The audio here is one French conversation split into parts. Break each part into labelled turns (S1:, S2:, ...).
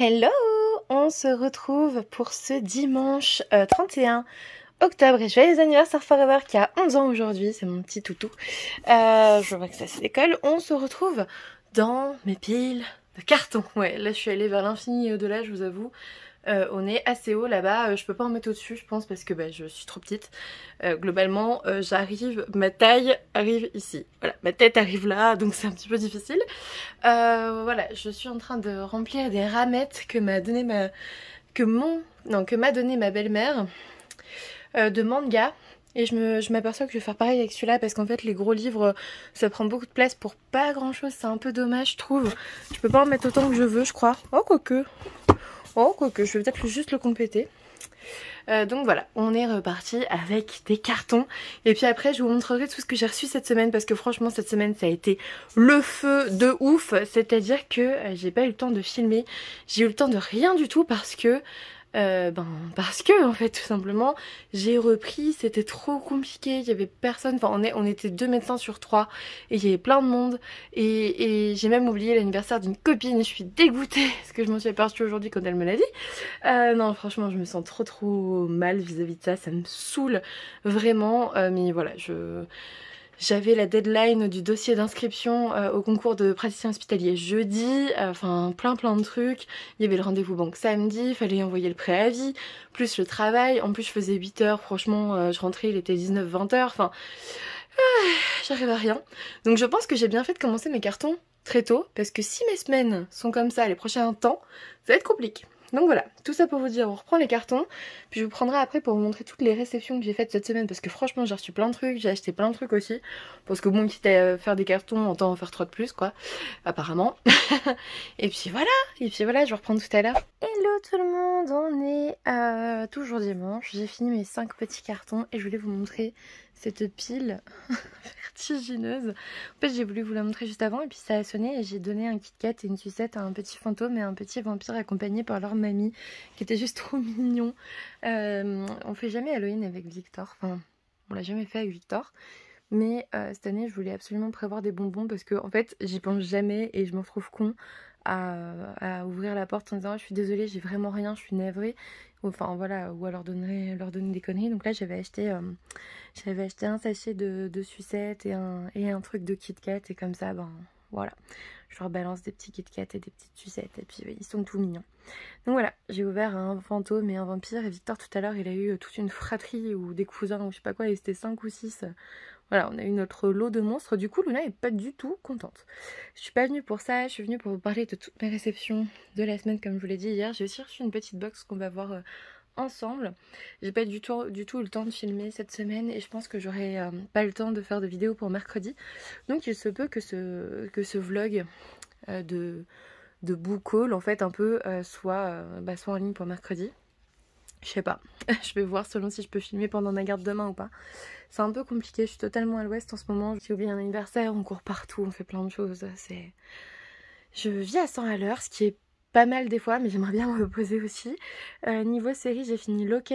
S1: Hello! On se retrouve pour ce dimanche 31 octobre et joyeux anniversaire Forever qui a 11 ans aujourd'hui, c'est mon petit toutou. Je vois que ça c'est l'école. On se retrouve dans mes piles de carton. Ouais, là je suis allée vers l'infini et au-delà, je vous avoue. On est assez haut là-bas, je peux pas en mettre au-dessus je pense parce que je suis trop petite. Globalement j'arrive, ma taille arrive ici, voilà, ma tête arrive là donc c'est un petit peu difficile. Voilà, je suis en train de remplir des ramettes que m'a donné ma belle-mère de manga. Et je m'aperçois que je vais faire pareil avec celui-là parce qu'en fait les gros livres ça prend beaucoup de place pour pas grand chose, c'est un peu dommage je trouve. Je peux pas en mettre autant que je veux je crois. Oh quoique, je vais peut-être juste le compléter. Donc voilà, on est reparti avec des cartons. Et puis après je vous montrerai tout ce que j'ai reçu cette semaine parce que franchement cette semaine ça a été le feu de ouf. C'est-à-dire que j'ai pas eu le temps de filmer, j'ai eu le temps de rien du tout parce que en fait tout simplement j'ai repris, c'était trop compliqué, il y avait personne, enfin on était 2 médecins sur 3 et il y avait plein de monde et j'ai même oublié l'anniversaire d'une copine, je suis dégoûtée parce que je m'en suis aperçue aujourd'hui quand elle me l'a dit. Non franchement je me sens trop mal vis-à-vis de ça, ça me saoule vraiment, mais voilà j'avais la deadline du dossier d'inscription au concours de praticien hospitalier jeudi, enfin plein de trucs. Il y avait le rendez-vous banque samedi, il fallait envoyer le préavis, plus le travail. En plus je faisais 8 heures, franchement je rentrais, il était 19-20 heures, enfin j'arrive à rien. Donc je pense que j'ai bien fait de commencer mes cartons très tôt, parce que si mes semaines sont comme ça les prochains temps, ça va être compliqué. Donc voilà, tout ça pour vous dire, on reprend les cartons, puis je vous prendrai après pour vous montrer toutes les réceptions que j'ai faites cette semaine, parce que franchement j'ai reçu plein de trucs, j'ai acheté plein de trucs aussi, parce que bon, quitte à faire des cartons, autant en faire 3 de plus quoi, apparemment. et puis voilà, je vous reprends tout à l'heure. Hello tout le monde, on est toujours dimanche, j'ai fini mes 5 petits cartons et je voulais vous montrer cette pile vertigineuse. En fait j'ai voulu vous la montrer juste avant et puis ça a sonné et j'ai donné un Kit Kat et une sucette à un petit fantôme et un petit vampire accompagné par leur mamie qui était juste trop mignon. On fait jamais Halloween avec Victor, enfin on l'a jamais fait avec Victor. Mais cette année je voulais absolument prévoir des bonbons parce que en fait j'y pense jamais et je m'en trouve con à ouvrir la porte en disant je suis désolée j'ai vraiment rien, je suis navrée. Enfin voilà, ou à leur donner des conneries. Donc là j'avais acheté un sachet de sucettes et un truc de Kit Kat et comme ça voilà. Je leur balance des petits Kit Kat et des petites sucettes et puis ils sont tout mignons. Donc voilà, j'ai ouvert un fantôme et un vampire et Victor tout à l'heure il a eu toute une fratrie ou des cousins ou je sais pas quoi, et c'était 5 ou 6. Voilà, on a eu notre lot de monstres. Du coup, Luna est pas du tout contente. Je suis pas venue pour ça, je suis venue pour vous parler de toutes mes réceptions de la semaine, comme je vous l'ai dit hier. J'ai aussi reçu une petite box qu'on va voir ensemble. J'ai pas du tout le temps de filmer cette semaine et je pense que j'aurai pas le temps de faire de vidéo pour mercredi. Donc il se peut que ce vlog de book haul en fait un peu soit en ligne pour mercredi. Je sais pas, je vais voir selon si je peux filmer pendant ma garde demain ou pas. C'est un peu compliqué, je suis totalement à l'ouest en ce moment. J'ai oublié un anniversaire, on court partout, on fait plein de choses. Je vis à 100 à l'heure, ce qui est pas mal des fois, mais j'aimerais bien me reposer aussi. Niveau série, j'ai fini Lock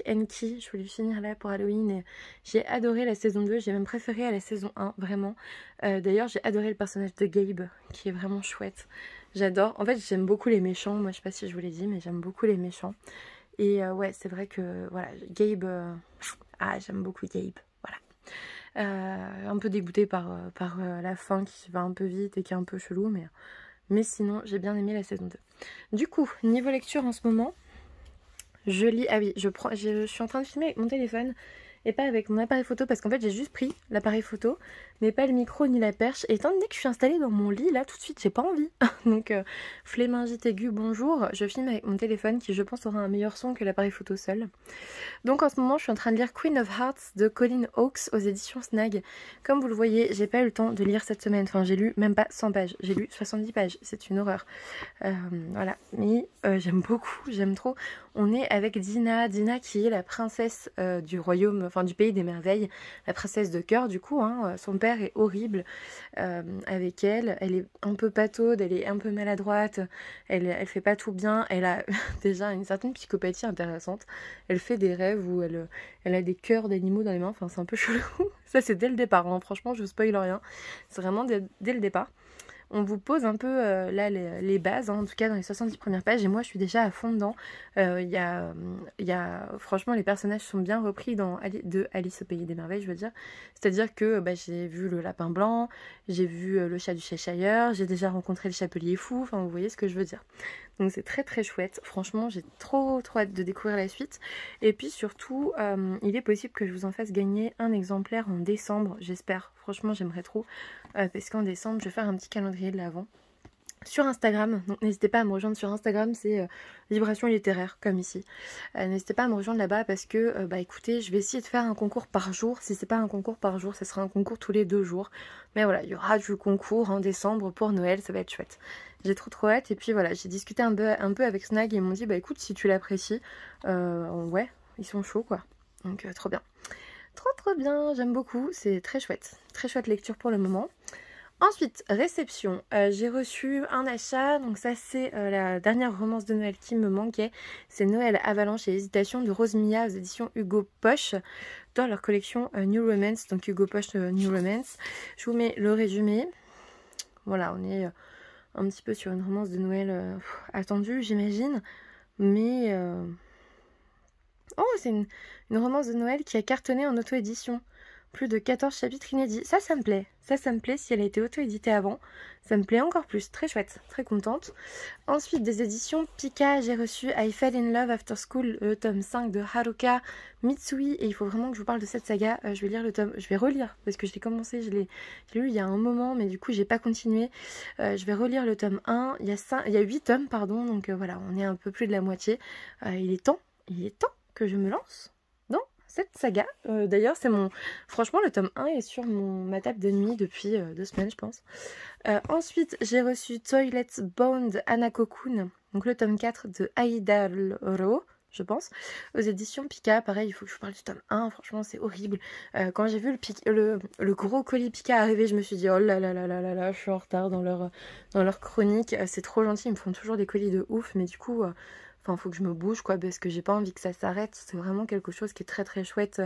S1: and Key, je voulais finir là pour Halloween et j'ai adoré la saison 2, j'ai même préféré à la saison 1, vraiment. D'ailleurs, j'ai adoré le personnage de Gabe, qui est vraiment chouette. J'adore, en fait j'aime beaucoup les méchants, moi je sais pas si je vous l'ai dit, mais j'aime beaucoup les méchants. Et ouais, c'est vrai que voilà, Gabe, j'aime beaucoup Gabe, voilà. Un peu dégoûtée par la fin qui va un peu vite et qui est un peu chelou, mais sinon j'ai bien aimé la saison 2. Du coup, niveau lecture en ce moment, je lis, ah oui, je suis en train de filmer avec mon téléphone et pas avec mon appareil photo parce qu'en fait j'ai juste pris l'appareil photo mais pas le micro ni la perche, et étant donné que je suis installée dans mon lit là tout de suite j'ai pas envie donc flémingite aiguë bonjour, je filme avec mon téléphone qui je pense aura un meilleur son que l'appareil photo seul. Donc en ce moment je suis en train de lire Queen of Hearts de Colleen Hawkes aux éditions Snag. Comme vous le voyez j'ai pas eu le temps de lire cette semaine, enfin j'ai lu même pas 100 pages, j'ai lu 70 pages, c'est une horreur. Voilà, mais j'aime beaucoup, j'aime trop. On est avec Dina qui est la princesse du royaume, enfin du pays des merveilles, la princesse de cœur du coup, hein. Son père est horrible avec elle, elle est un peu pataude, elle est un peu maladroite, elle fait pas tout bien, elle a déjà une certaine psychopathie intéressante, elle fait des rêves où elle a des cœurs d'animaux dans les mains, enfin c'est un peu chelou, ça c'est dès le départ, hein. Franchement je spoil rien, c'est vraiment dès le départ. on vous pose un peu là les bases, hein, en tout cas dans les 70 premières pages, et moi je suis déjà à fond dedans. Franchement, les personnages sont bien repris de Alice au Pays des Merveilles, je veux dire. C'est-à-dire que j'ai vu le lapin blanc, j'ai vu le chat du Cheshire, j'ai déjà rencontré le chapelier fou, enfin vous voyez ce que je veux dire. Donc c'est très très chouette, franchement j'ai trop hâte de découvrir la suite. Et puis surtout, il est possible que je vous en fasse gagner un exemplaire en décembre, j'espère. Franchement j'aimerais trop, parce qu'en décembre je vais faire un petit calendrier de l'Avent sur Instagram, donc n'hésitez pas à me rejoindre sur Instagram, c'est Vibration littéraire comme ici. N'hésitez pas à me rejoindre là-bas parce que écoutez, je vais essayer de faire un concours par jour. Si c'est pas un concours par jour, ce sera un concours tous les 2 jours. Mais voilà, il y aura du concours en décembre pour Noël, ça va être chouette. J'ai trop hâte. Et puis voilà, j'ai discuté un peu avec Snag et ils m'ont dit écoute, si tu l'apprécies, ouais, ils sont chauds quoi. Donc trop bien. Trop bien, j'aime beaucoup, c'est très chouette lecture pour le moment. Ensuite, réception, j'ai reçu un achat, donc ça c'est la dernière romance de Noël qui me manquait, c'est Noël, Avalanche et Hésitation de Rose Mia aux éditions Hugo Poche, dans leur collection New Romance, donc Hugo Poche New Romance. Je vous mets le résumé, voilà, on est un petit peu sur une romance de Noël attendue j'imagine, mais... Oh, c'est une romance de Noël qui a cartonné en auto-édition. Plus de 14 chapitres inédits. Ça me plaît. Ça me plaît si elle a été auto-éditée avant. Ça me plaît encore plus. Très chouette. Très contente. Ensuite, des éditions Pika. J'ai reçu I Fell in Love After School, le tome 5 de Haruka Mitsui. Et il faut vraiment que je vous parle de cette saga. Je vais lire le tome. Je vais relire parce que je l'ai commencé. Je l'ai lu il y a un moment, mais du coup, j'ai pas continué. Je vais relire le tome 1. Il y a 8 tomes, pardon. Donc voilà, on est un peu plus de la moitié. Il est temps que je me lance dans cette saga. D'ailleurs, franchement, le tome 1 est sur ma table de nuit depuis 2 semaines, je pense. Ensuite, j'ai reçu Toilet Bound Anako-kun, donc le tome 4 de Aida Ro, je pense, aux éditions Pika. Pareil, il faut que je vous parle du tome 1, franchement, c'est horrible. Quand j'ai vu le gros colis Pika arriver, je me suis dit, oh là là là là là là, je suis en retard dans leur chronique. C'est trop gentil, ils me font toujours des colis de ouf, mais du coup... Enfin, faut que je me bouge, quoi, parce que j'ai pas envie que ça s'arrête. C'est vraiment quelque chose qui est très très chouette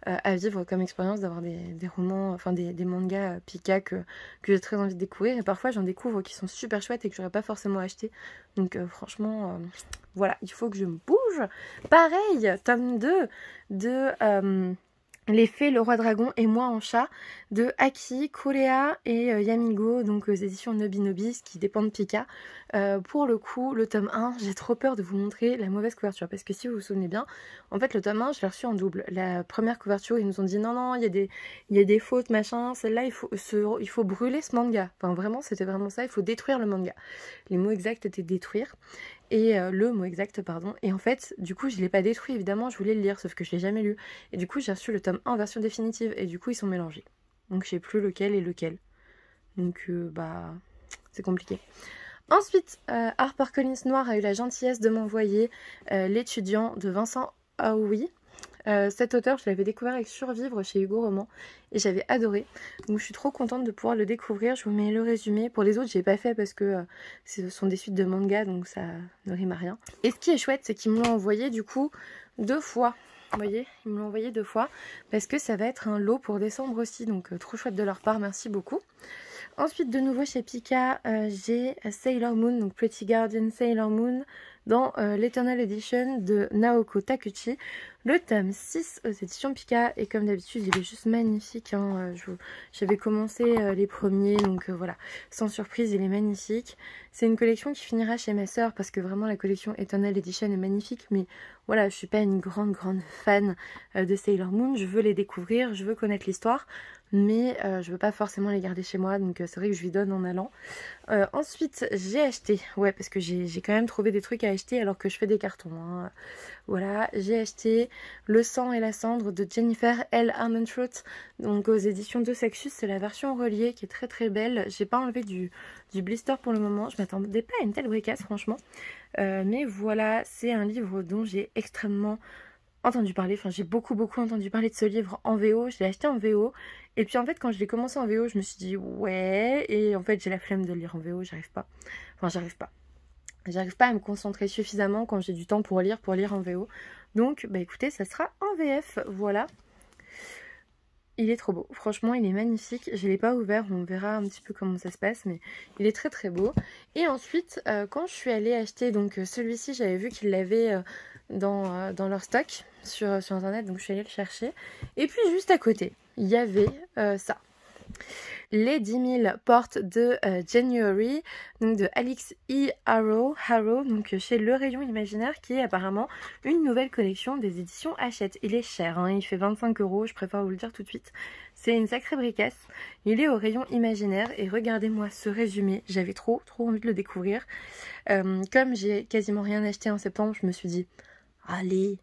S1: à vivre comme expérience, d'avoir des romans, enfin des mangas Pika que j'ai très envie de découvrir. Et parfois, j'en découvre qui sont super chouettes et que j'aurais pas forcément acheté. Donc, franchement, voilà, il faut que je me bouge. Pareil, tome 2 de... Les Fées, le Roi Dragon et Moi en Chat de Aki, Kurea et Yamigo, donc aux éditions Nobinobis qui dépendent de Pika. Pour le coup, le tome 1, j'ai trop peur de vous montrer la mauvaise couverture parce que si vous vous souvenez bien, en fait le tome 1, je l'ai reçu en double. La première couverture, ils nous ont dit non, il y a des fautes, machin, celle-là, il faut brûler ce manga. Enfin vraiment, c'était vraiment ça, il faut détruire le manga. Les mots exacts étaient détruire. Et le mot exact, pardon. Et en fait, du coup, je ne l'ai pas détruit, évidemment, je voulais le lire, sauf que je ne l'ai jamais lu. Et du coup, j'ai reçu le tome 1 en version définitive, et du coup, ils sont mélangés. Donc, je sais plus lequel est lequel. Donc, c'est compliqué. Ensuite, HarperCollins Noir a eu la gentillesse de m'envoyer L'étudiant de Vincent Aoui. Cet auteur, je l'avais découvert avec Survivre chez Hugo Roman et j'avais adoré. Donc je suis trop contente de pouvoir le découvrir. Je vous mets le résumé. Pour les autres, j'ai pas fait parce que ce sont des suites de manga, donc ça ne rime à rien. Et ce qui est chouette, c'est qu'ils me l'ont envoyé du coup 2 fois. Vous voyez, ils me l'ont envoyé 2 fois parce que ça va être un lot pour décembre aussi. Donc trop chouette de leur part, merci beaucoup. Ensuite, de nouveau chez Pika, j'ai Sailor Moon, donc Pretty Guardian Sailor Moon, dans l'Eternal Edition de Naoko Takuchi, le tome 6 aux éditions Pika. Et comme d'habitude, il est juste magnifique. Hein. J'avais commencé les premiers, donc voilà, sans surprise, il est magnifique. C'est une collection qui finira chez ma sœur parce que vraiment la collection Eternal Edition est magnifique. Mais voilà, je suis pas une grande fan de Sailor Moon. Je veux les découvrir, je veux connaître l'histoire. Mais je veux pas forcément les garder chez moi, donc c'est vrai que je lui donne en allant. Ensuite, j'ai acheté, ouais, parce que j'ai quand même trouvé des trucs à acheter alors que je fais des cartons. Hein. Voilà, j'ai acheté Le sang et la cendre de Jennifer L. Armentrout, donc aux éditions de Sexus. C'est la version reliée qui est très très belle. J'ai pas enlevé du blister pour le moment. Je m'attendais pas à une telle bricasse, franchement. Mais voilà, c'est un livre dont j'ai extrêmement entendu parler, enfin j'ai beaucoup entendu parler de ce livre en VO, je l'ai acheté en VO, et puis en fait quand je l'ai commencé en VO, je me suis dit ouais, et en fait j'ai la flemme de le lire en VO, j'arrive pas à me concentrer suffisamment quand j'ai du temps pour lire en VO, donc bah écoutez, ça sera en VF, voilà. Il est trop beau, franchement il est magnifique, je ne l'ai pas ouvert, on verra un petit peu comment ça se passe, mais il est très très beau. Et ensuite, quand je suis allée acheter, donc celui-ci, j'avais vu qu'ils l'avaient dans leur stock sur internet, donc je suis allée le chercher. Et puis juste à côté, il y avait ça. Les 10 000 portes de January, donc de Alix E. Harrow, donc chez Le Rayon Imaginaire, qui est apparemment une nouvelle collection des éditions Hachette. Il est cher, hein, il fait 25 €, je préfère vous le dire tout de suite. C'est une sacrée bricasse. Il est au Rayon Imaginaire et regardez-moi ce résumé, j'avais trop envie de le découvrir. Comme j'ai quasiment rien acheté en septembre, je me suis dit, allez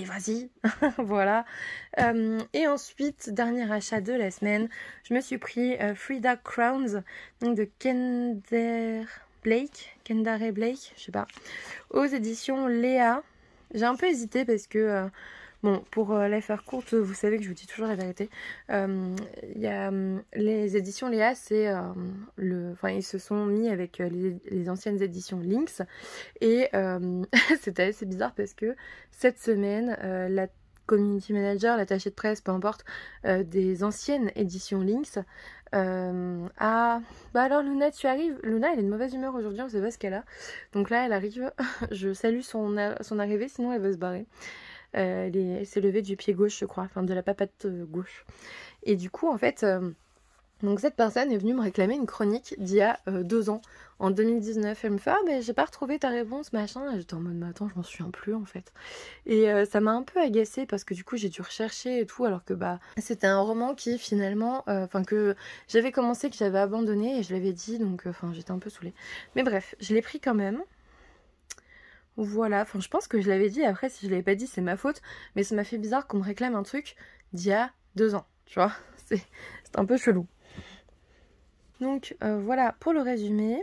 S1: vas-y. Voilà. Et ensuite, dernier achat de la semaine, je me suis pris Frida Crowns, donc de Kendare Blake, je sais pas, aux éditions Léa. J'ai un peu hésité parce que bon, pour la faire courte, vous savez que je vous dis toujours la vérité. Il y a les éditions Léa, c'est enfin ils se sont mis avec les anciennes éditions Lynx et c'était assez bizarre parce que cette semaine, la community manager, l'attaché de presse, peu importe, des anciennes éditions Lynx bah alors Luna, tu arrives. Luna, elle est de mauvaise humeur aujourd'hui, on sait pas ce qu'elle a. Donc là, elle arrive. Je salue son arrivée, sinon elle va se barrer. Elle s'est levée du pied gauche, je crois, enfin de la papate gauche. Et du coup, en fait, donc cette personne est venue me réclamer une chronique d'il y a 2 ans, en 2019. Elle me fait « Ah, ben j'ai pas retrouvé ta réponse, machin. » Et j'étais en mode « Mais attends, je m'en souviens plus, en fait. » Et ça m'a un peu agacée parce que du coup, j'ai dû rechercher et tout, alors que bah c'était un roman qui finalement, enfin que j'avais commencé, que j'avais abandonné et je l'avais dit, donc enfin j'étais un peu saoulée. Mais bref, je l'ai pris quand même. Voilà, enfin je pense que je l'avais dit, après si je l'avais pas dit c'est ma faute, mais ça m'a fait bizarre qu'on me réclame un truc d'il y a 2 ans, tu vois, c'est un peu chelou. Donc voilà pour le résumé,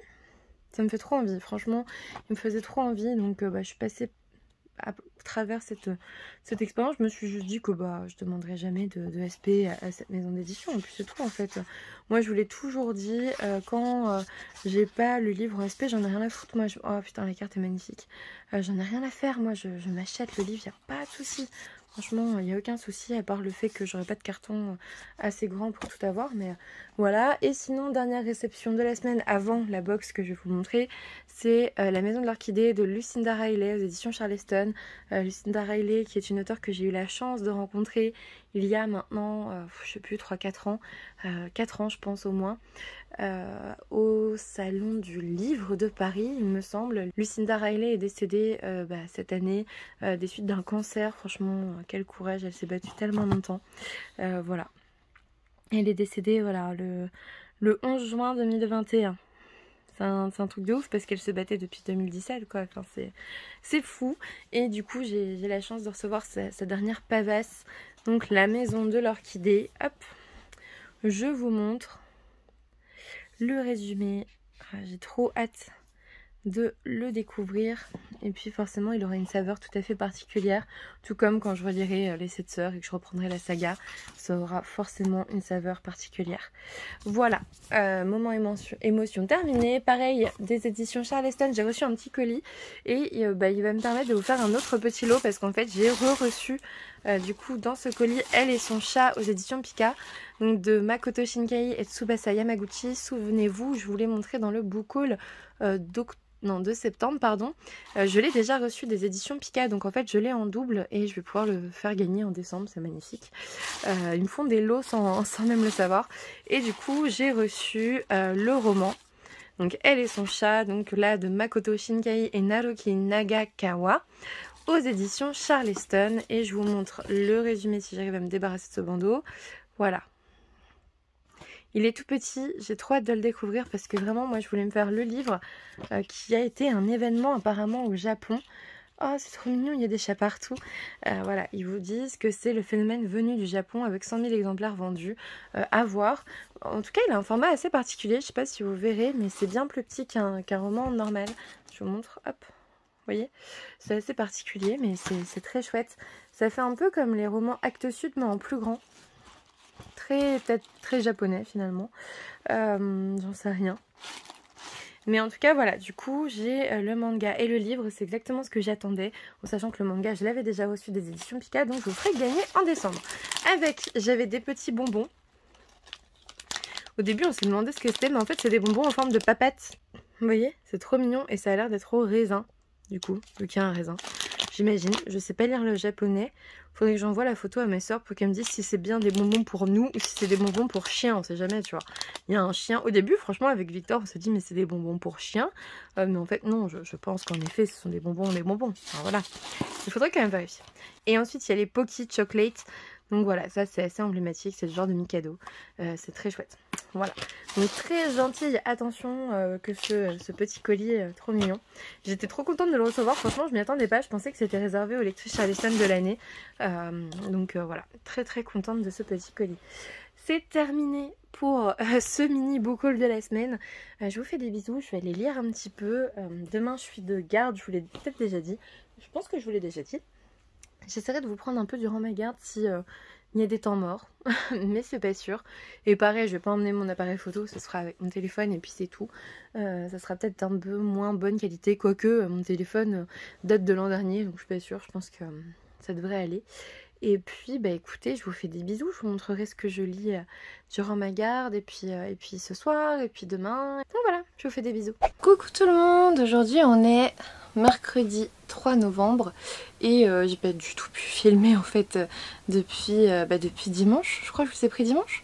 S1: ça me fait trop envie, franchement il me faisait trop envie, donc je suis passée à travers cette expérience. Je me suis juste dit que bah je demanderai jamais de SP à cette maison d'édition, et puis c'est tout en fait. Moi je vous l'ai toujours dit, quand j'ai pas le livre en SP, j'en ai rien à foutre. Moi oh putain, la carte est magnifique, j'en ai rien à faire, moi je m'achète le livre, y a pas de souci. Franchement, il n'y a aucun souci, à part le fait que j'aurais pas de carton assez grand pour tout avoir, mais voilà. Et sinon, dernière réception de la semaine avant la box que je vais vous montrer, c'est La Maison de l'Orchidée de Lucinda Riley aux éditions Charleston. Lucinda Riley, qui est une auteure que j'ai eu la chance de rencontrer il y a maintenant, je sais plus, 3-4 ans, 4 ans je pense au moins, au Salon du Livre de Paris, il me semble. Lucinda Riley est décédée cette année des suites d'un cancer. Franchement, quel courage, elle s'est battue tellement longtemps. Voilà. Elle est décédée voilà, le 11 juin 2021. C'est un truc de ouf parce qu'elle se battait depuis 2017 quoi, enfin, c'est fou. Et du coup j'ai la chance de recevoir sa dernière pavasse, donc La Maison de l'Orchidée. Hop, je vous montre le résumé. J'ai trop hâte de le découvrir, et puis forcément il aura une saveur tout à fait particulière, tout comme quand je relirai Les 7 sœurs et que je reprendrai la saga, ça aura forcément une saveur particulière. Voilà, moment émotion terminé. Pareil, des éditions Charleston, j'ai reçu un petit colis et il va me permettre de vous faire un autre petit lot parce qu'en fait j'ai reçu du coup dans ce colis Elle et son chat aux éditions Pika, donc de Makoto Shinkai et Tsubasa Yamaguchi. Souvenez-vous, je vous l'ai montré dans le book haul de septembre, pardon. Je l'ai déjà reçu des éditions Pika, donc en fait je l'ai en double et je vais pouvoir le faire gagner en décembre, c'est magnifique. Ils me font des lots sans même le savoir. Et du coup j'ai reçu le roman, donc Elle et son chat, donc là de Makoto Shinkai et Naruki Nagakawa, aux éditions Charleston. Et je vous montre le résumé si j'arrive à me débarrasser de ce bandeau. Voilà. Il est tout petit, j'ai trop hâte de le découvrir parce que vraiment moi je voulais me faire le livre qui a été un événement apparemment au Japon. Oh c'est trop mignon, il y a des chats partout. Voilà, ils vous disent que c'est le phénomène venu du Japon avec 100 000 exemplaires vendus. À voir. En tout cas il a un format assez particulier, je sais pas si vous verrez, mais c'est bien plus petit qu'un roman normal. Je vous montre, hop. Vous voyez, c'est assez particulier mais c'est très chouette. Ça fait un peu comme les romans Actes Sud mais en plus grand. Peut-être très japonais finalement, j'en sais rien. Mais en tout cas voilà, du coup j'ai le manga et le livre, c'est exactement ce que j'attendais, en sachant que le manga je l'avais déjà reçu des éditions Pika, donc je vous ferai gagner en décembre. Avec, j'avais des petits bonbons. Au début on s'est demandé ce que c'était, mais en fait c'est des bonbons en forme de papates. Vous voyez, c'est trop mignon et ça a l'air d'être au raisin, du coup, vu qu'il y a un raisin. J'imagine, je sais pas lire le japonais. Faudrait que j'envoie la photo à ma soeur pour qu'elle me dise si c'est bien des bonbons pour nous ou si c'est des bonbons pour chiens, on sait jamais, tu vois. Il y a un chien. Au début, franchement, avec Victor, on se dit mais c'est des bonbons pour chiens. Mais en fait, non, je pense qu'en effet, ce sont des bonbons, Enfin, voilà. Il faudrait quand même vérifier. Et ensuite, il y a les Pocky Chocolate. Donc voilà, ça c'est assez emblématique, c'est le genre de Mikado. C'est très chouette. Voilà. Donc très gentille, attention que ce petit colis trop mignon. J'étais trop contente de le recevoir, franchement je m'y attendais pas, je pensais que c'était réservé aux lectrices Charleston de l'année. Donc voilà, très très contente de ce petit colis. C'est terminé pour ce mini book haul de la semaine. Je vous fais des bisous, je vais aller lire un petit peu. Demain je suis de garde, je vous l'ai peut-être déjà dit. Je pense que je vous l'ai déjà dit. J'essaierai de vous prendre un peu durant ma garde si il y a des temps morts, mais c'est pas sûr. Et pareil, je vais pas emmener mon appareil photo, ce sera avec mon téléphone et puis c'est tout. Ça sera peut-être un peu moins bonne qualité, quoique mon téléphone date de l'an dernier, donc je suis pas sûre, je pense que ça devrait aller. Et puis bah écoutez, je vous fais des bisous, je vous montrerai ce que je lis durant ma garde, et puis ce soir, et puis demain. Donc voilà, je vous fais des bisous. Coucou tout le monde, aujourd'hui on est mercredi 3 novembre et j'ai pas du tout pu filmer en fait depuis dimanche, je crois que je vous ai pris dimanche,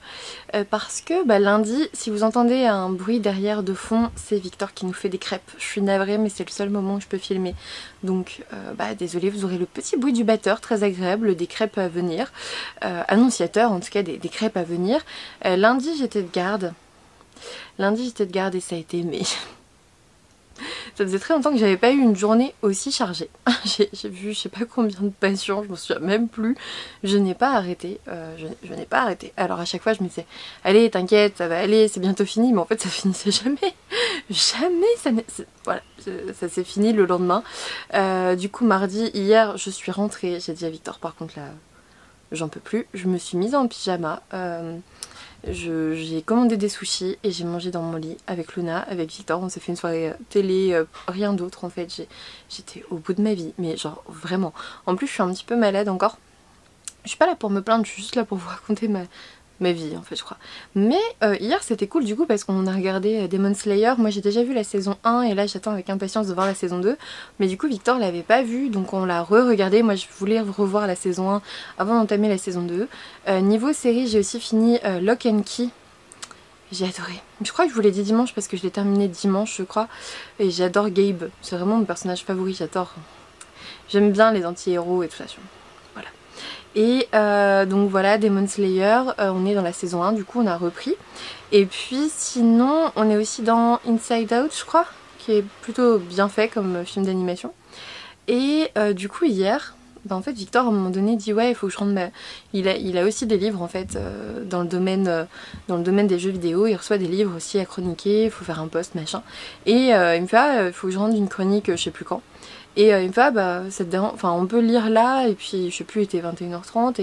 S1: parce que lundi, si vous entendez un bruit derrière de fond, c'est Victor qui nous fait des crêpes. Je suis navrée mais c'est le seul moment où je peux filmer, donc désolée, vous aurez le petit bruit du batteur, très agréable, des crêpes à venir, annonciateur en tout cas des crêpes à venir. Lundi j'étais de garde et ça a été mais... Ça faisait très longtemps que j'avais pas eu une journée aussi chargée. J'ai vu je sais pas combien de patients, je m'en souviens même plus. Je n'ai pas arrêté, je n'ai pas arrêté. Alors à chaque fois je me disais, allez t'inquiète, ça va aller, c'est bientôt fini. Mais en fait ça finissait jamais. Jamais, voilà, ça s'est fini le lendemain. Du coup mardi, hier je suis rentrée, j'ai dit à Victor par contre là, j'en peux plus. Je me suis mise en pyjama. J'ai commandé des sushis et j'ai mangé dans mon lit avec Luna, avec Victor. On s'est fait une soirée télé, rien d'autre en fait. J'étais au bout de ma vie, mais genre vraiment. En plus je suis un petit peu malade encore. Je suis pas là pour me plaindre, je suis juste là pour vous raconter ma vie en fait je crois. Mais hier c'était cool du coup parce qu'on a regardé Demon Slayer. Moi j'ai déjà vu la saison 1 et là j'attends avec impatience de voir la saison 2. Mais du coup Victor l'avait pas vue donc on l'a re-regardé. Moi je voulais revoir la saison 1 avant d'entamer la saison 2. Niveau série j'ai aussi fini Lock and Key. J'ai adoré. Je crois que je vous l'ai dit dimanche parce que je l'ai terminé dimanche je crois. Et j'adore Gabe. C'est vraiment mon personnage favori, j'adore. J'aime bien les anti-héros et tout ça. Voilà. Et donc voilà, Demon Slayer, on est dans la saison 1, du coup on a repris. Et puis sinon, on est aussi dans Inside Out, je crois, qui est plutôt bien fait comme film d'animation. Et du coup hier, en fait Victor à un moment donné dit ouais il faut que je rende ma... Il a aussi des livres en fait dans le domaine des jeux vidéo, il reçoit des livres aussi à chroniquer, il faut faire un post machin. Et il me fait il faut que je rende une chronique je sais plus quand. Et il me fait ça te dérange, enfin on peut lire là et puis je sais plus il était 21h30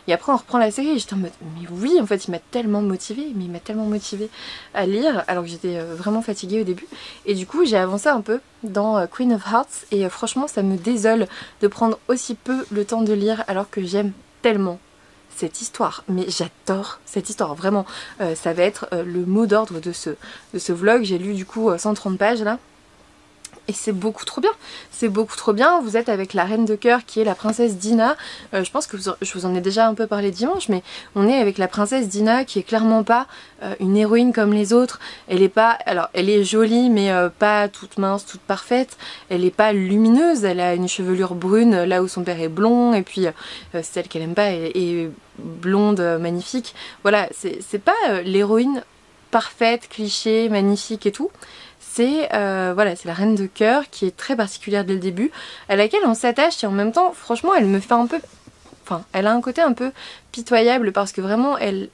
S1: et après on reprend la série et j'étais en mode mais oui en fait il m'a tellement motivée, à lire alors que j'étais vraiment fatiguée au début et du coup j'ai avancé un peu dans Queen of Hearts et franchement ça me désole de prendre aussi peu le temps de lire alors que j'aime tellement cette histoire, mais j'adore cette histoire vraiment. Ça va être le mot d'ordre de ce vlog. J'ai lu du coup 130 pages là. Et c'est beaucoup trop bien, vous êtes avec la reine de cœur qui est la princesse Dina. Je pense que je vous en ai déjà un peu parlé dimanche, mais on est avec la princesse Dina qui est clairement pas une héroïne comme les autres. Elle est pas, alors elle est jolie mais pas toute mince, toute parfaite. Elle est pas lumineuse, elle a une chevelure brune là où son père est blond et puis celle qu'elle aime pas est blonde magnifique. Voilà, c'est pas l'héroïne parfaite, cliché, magnifique et tout. C'est voilà, c'est la reine de cœur qui est très particulière dès le début, à laquelle on s'attache et en même temps, franchement, elle me fait un peu... Enfin, elle a un côté un peu pitoyable parce que vraiment, elle...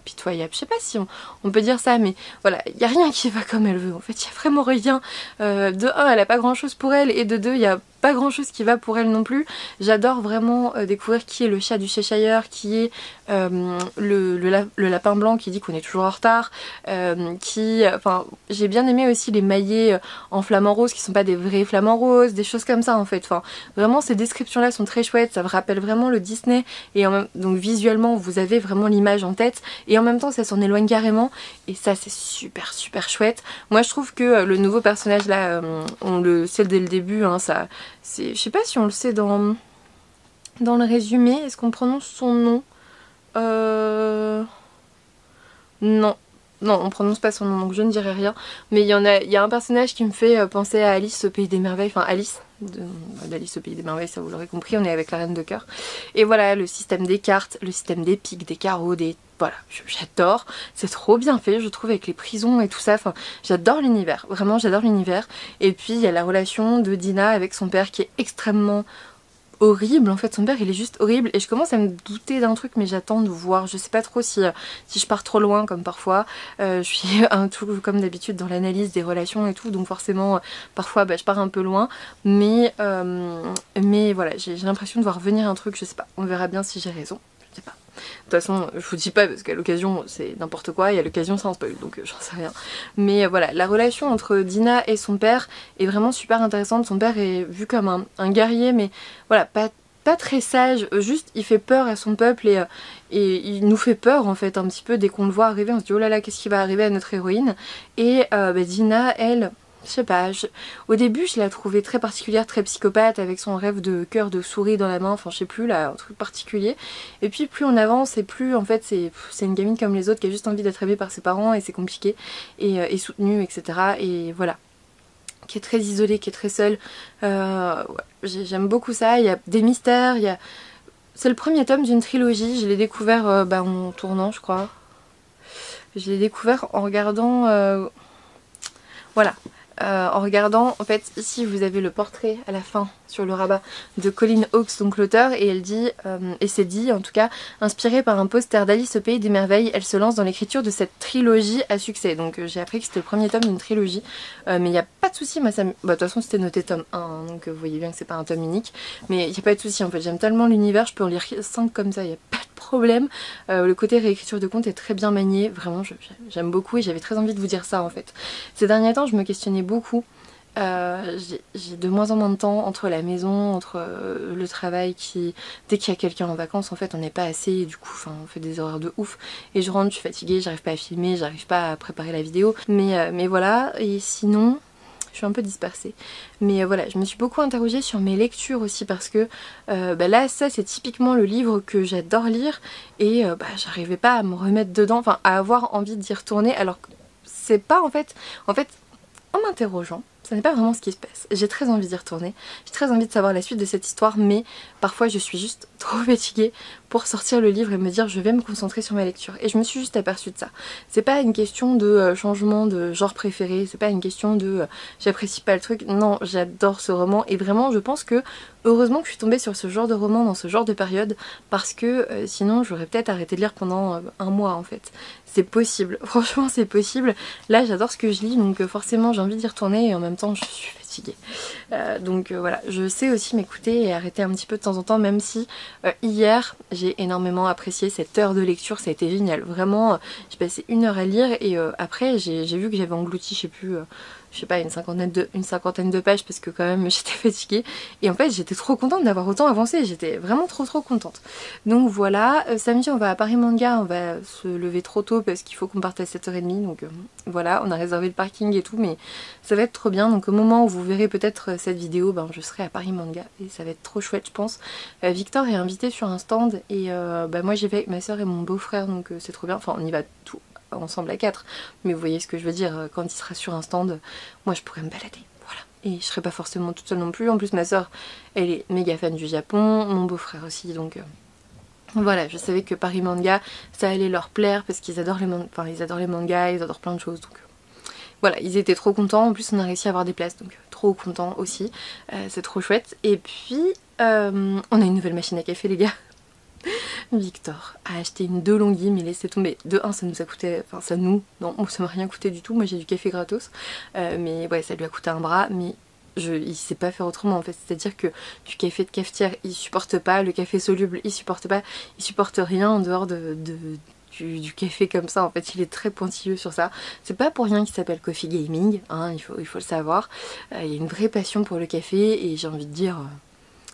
S1: Pitoyable, je sais pas si on peut dire ça, mais voilà, il n'y a rien qui va comme elle veut. En fait, il n'y a vraiment rien. De un, elle a pas grand chose pour elle, et de deux, il y a pas grand chose qui va pour elle non plus. J'adore vraiment découvrir qui est le chat du Cheshire, qui est le lapin blanc qui dit qu'on est toujours en retard, enfin j'ai bien aimé aussi les maillets en flamant rose qui sont pas des vrais flamants roses, des choses comme ça en fait. Enfin vraiment ces descriptions là sont très chouettes, ça me rappelle vraiment le Disney et donc visuellement vous avez vraiment l'image en tête et en même temps ça s'en éloigne carrément et ça c'est super super chouette. Moi je trouve que le nouveau personnage là, on le sait dès le début, hein, ça, je sais pas si on le sait dans le résumé, est-ce qu'on prononce son nom? Non. Non, on prononce pas son nom, donc je ne dirai rien. Mais il y a un personnage qui me fait penser à Alice au Pays des Merveilles. Enfin, Alice, d'Alice au Pays des Merveilles, ça vous l'aurez compris, on est avec la Reine de Cœur. Et voilà, le système des cartes, le système des piques, des carreaux, des... Voilà, j'adore. C'est trop bien fait, je trouve, avec les prisons et tout ça. Enfin, j'adore l'univers, vraiment, j'adore l'univers. Et puis, il y a la relation de Dina avec son père qui est extrêmement... horrible. En fait son père il est juste horrible et je commence à me douter d'un truc mais j'attends de voir, je sais pas trop si je pars trop loin comme parfois, je suis un tout comme d'habitude dans l'analyse des relations et tout donc forcément parfois je pars un peu loin mais voilà j'ai l'impression de voir venir un truc, je sais pas, on verra bien si j'ai raison, je sais pas. De toute façon, je vous dis pas parce qu'à l'occasion c'est n'importe quoi et à l'occasion c'est un spoil donc j'en sais rien. Mais voilà, la relation entre Dina et son père est vraiment super intéressante. Son père est vu comme un guerrier mais voilà, pas très sage, juste il fait peur à son peuple et il nous fait peur en fait un petit peu dès qu'on le voit arriver. On se dit oh là là, qu'est-ce qui va arriver à notre héroïne. Et Dina, elle... Je sais pas, au début je la trouvais très particulière, très psychopathe avec son rêve de cœur de souris dans la main, enfin je sais plus là, un truc particulier. Et puis plus on avance et plus en fait c'est une gamine comme les autres qui a juste envie d'être aimée par ses parents et c'est compliqué et soutenue etc. Et voilà, qui est très isolée, qui est très seule. Ouais, j'aime beaucoup ça, il y a des mystères, c'est le premier tome d'une trilogie, je l'ai découvert en tournant je crois. Je l'ai découvert en regardant... Voilà. En regardant, en fait, ici vous avez le portrait à la fin sur le rabat de Colleen Hawkes, donc l'auteur, et elle dit, et c'est dit en tout cas, inspirée par un poster d'Alice au Pays des Merveilles, elle se lance dans l'écriture de cette trilogie à succès. Donc j'ai appris que c'était le premier tome d'une trilogie, mais il n'y a pas de souci, moi ça de toute façon c'était noté tome 1, hein, donc vous voyez bien que c'est pas un tome unique, mais il n'y a pas de souci en fait, j'aime tellement l'univers, je peux en lire 5 comme ça, il n'y a pas de problème. Le côté réécriture de contes est très bien manié, vraiment j'aime beaucoup et j'avais très envie de vous dire ça en fait. Ces derniers temps je me questionnais beaucoup. J'ai de moins en moins de temps entre la maison, entre le travail dès qu'il y a quelqu'un en vacances en fait on n'est pas assez et du coup on fait des horaires de ouf et je rentre, je suis fatiguée, j'arrive pas à filmer, j'arrive pas à préparer la vidéo mais voilà, et sinon je suis un peu dispersée. Mais voilà, je me suis beaucoup interrogée sur mes lectures aussi parce que là ça c'est typiquement le livre que j'adore lire et j'arrivais pas à me remettre dedans, enfin à avoir envie d'y retourner alors que c'est pas en fait en m'interrogeant, ce n'est pas vraiment ce qui se passe. J'ai très envie d'y retourner, j'ai très envie de savoir la suite de cette histoire, mais parfois je suis juste trop fatiguée pour sortir le livre et me dire je vais me concentrer sur ma lecture. Et je me suis juste aperçue de ça. C'est pas une question de changement de genre préféré, c'est pas une question de j'apprécie pas le truc. Non, j'adore ce roman et vraiment je pense que heureusement que je suis tombée sur ce genre de roman dans ce genre de période parce que sinon j'aurais peut-être arrêté de lire pendant un mois en fait. C'est possible, franchement c'est possible. Là j'adore ce que je lis donc forcément j'ai envie d'y retourner et en même temps je suis fatiguée. Donc voilà, je sais aussi m'écouter et arrêter un petit peu de temps en temps même si hier j'ai énormément apprécié cette heure de lecture, ça a été génial. Vraiment j'ai passé 1 heure à lire et après j'ai vu que j'avais englouti je sais pas une cinquantaine de pages parce que quand même j'étais fatiguée et en fait j'étais trop contente d'avoir autant avancé, j'étais vraiment trop contente. Donc voilà, samedi on va à Paris Manga, on va se lever trop tôt parce qu'il faut qu'on parte à 7h30 donc voilà, on a réservé le parking et tout mais ça va être trop bien. Donc au moment où vous verrez peut-être cette vidéo, je serai à Paris Manga et ça va être trop chouette je pense. Victor est invité sur un stand et moi j'y vais avec ma soeur et mon beau-frère donc c'est trop bien, enfin on y va tout ensemble à 4 mais vous voyez ce que je veux dire, quand il sera sur un stand moi je pourrais me balader, voilà, et je serai pas forcément toute seule non plus. En plus ma soeur elle est méga fan du Japon, mon beau-frère aussi donc voilà, je savais que Paris Manga ça allait leur plaire parce qu'ils adorent ils adorent les mangas, ils adorent plein de choses donc voilà, ils étaient trop contents. En plus on a réussi à avoir des places donc trop contents aussi, c'est trop chouette. Et puis on a une nouvelle machine à café les gars. Victor a acheté une DeLonghi mais laissez tomber. De 1 ça nous a coûté, enfin ça m'a rien coûté du tout, moi j'ai du café gratos mais ouais ça lui a coûté un bras mais il sait pas faire autrement en fait, c'est à dire que du café de cafetière il supporte pas, le café soluble il supporte pas, il supporte rien en dehors du café comme ça, en fait il est très pointilleux sur ça. C'est pas pour rien qu'il s'appelle Coffee Gaming, hein, il faut le savoir. Il y a une vraie passion pour le café et j'ai envie de dire...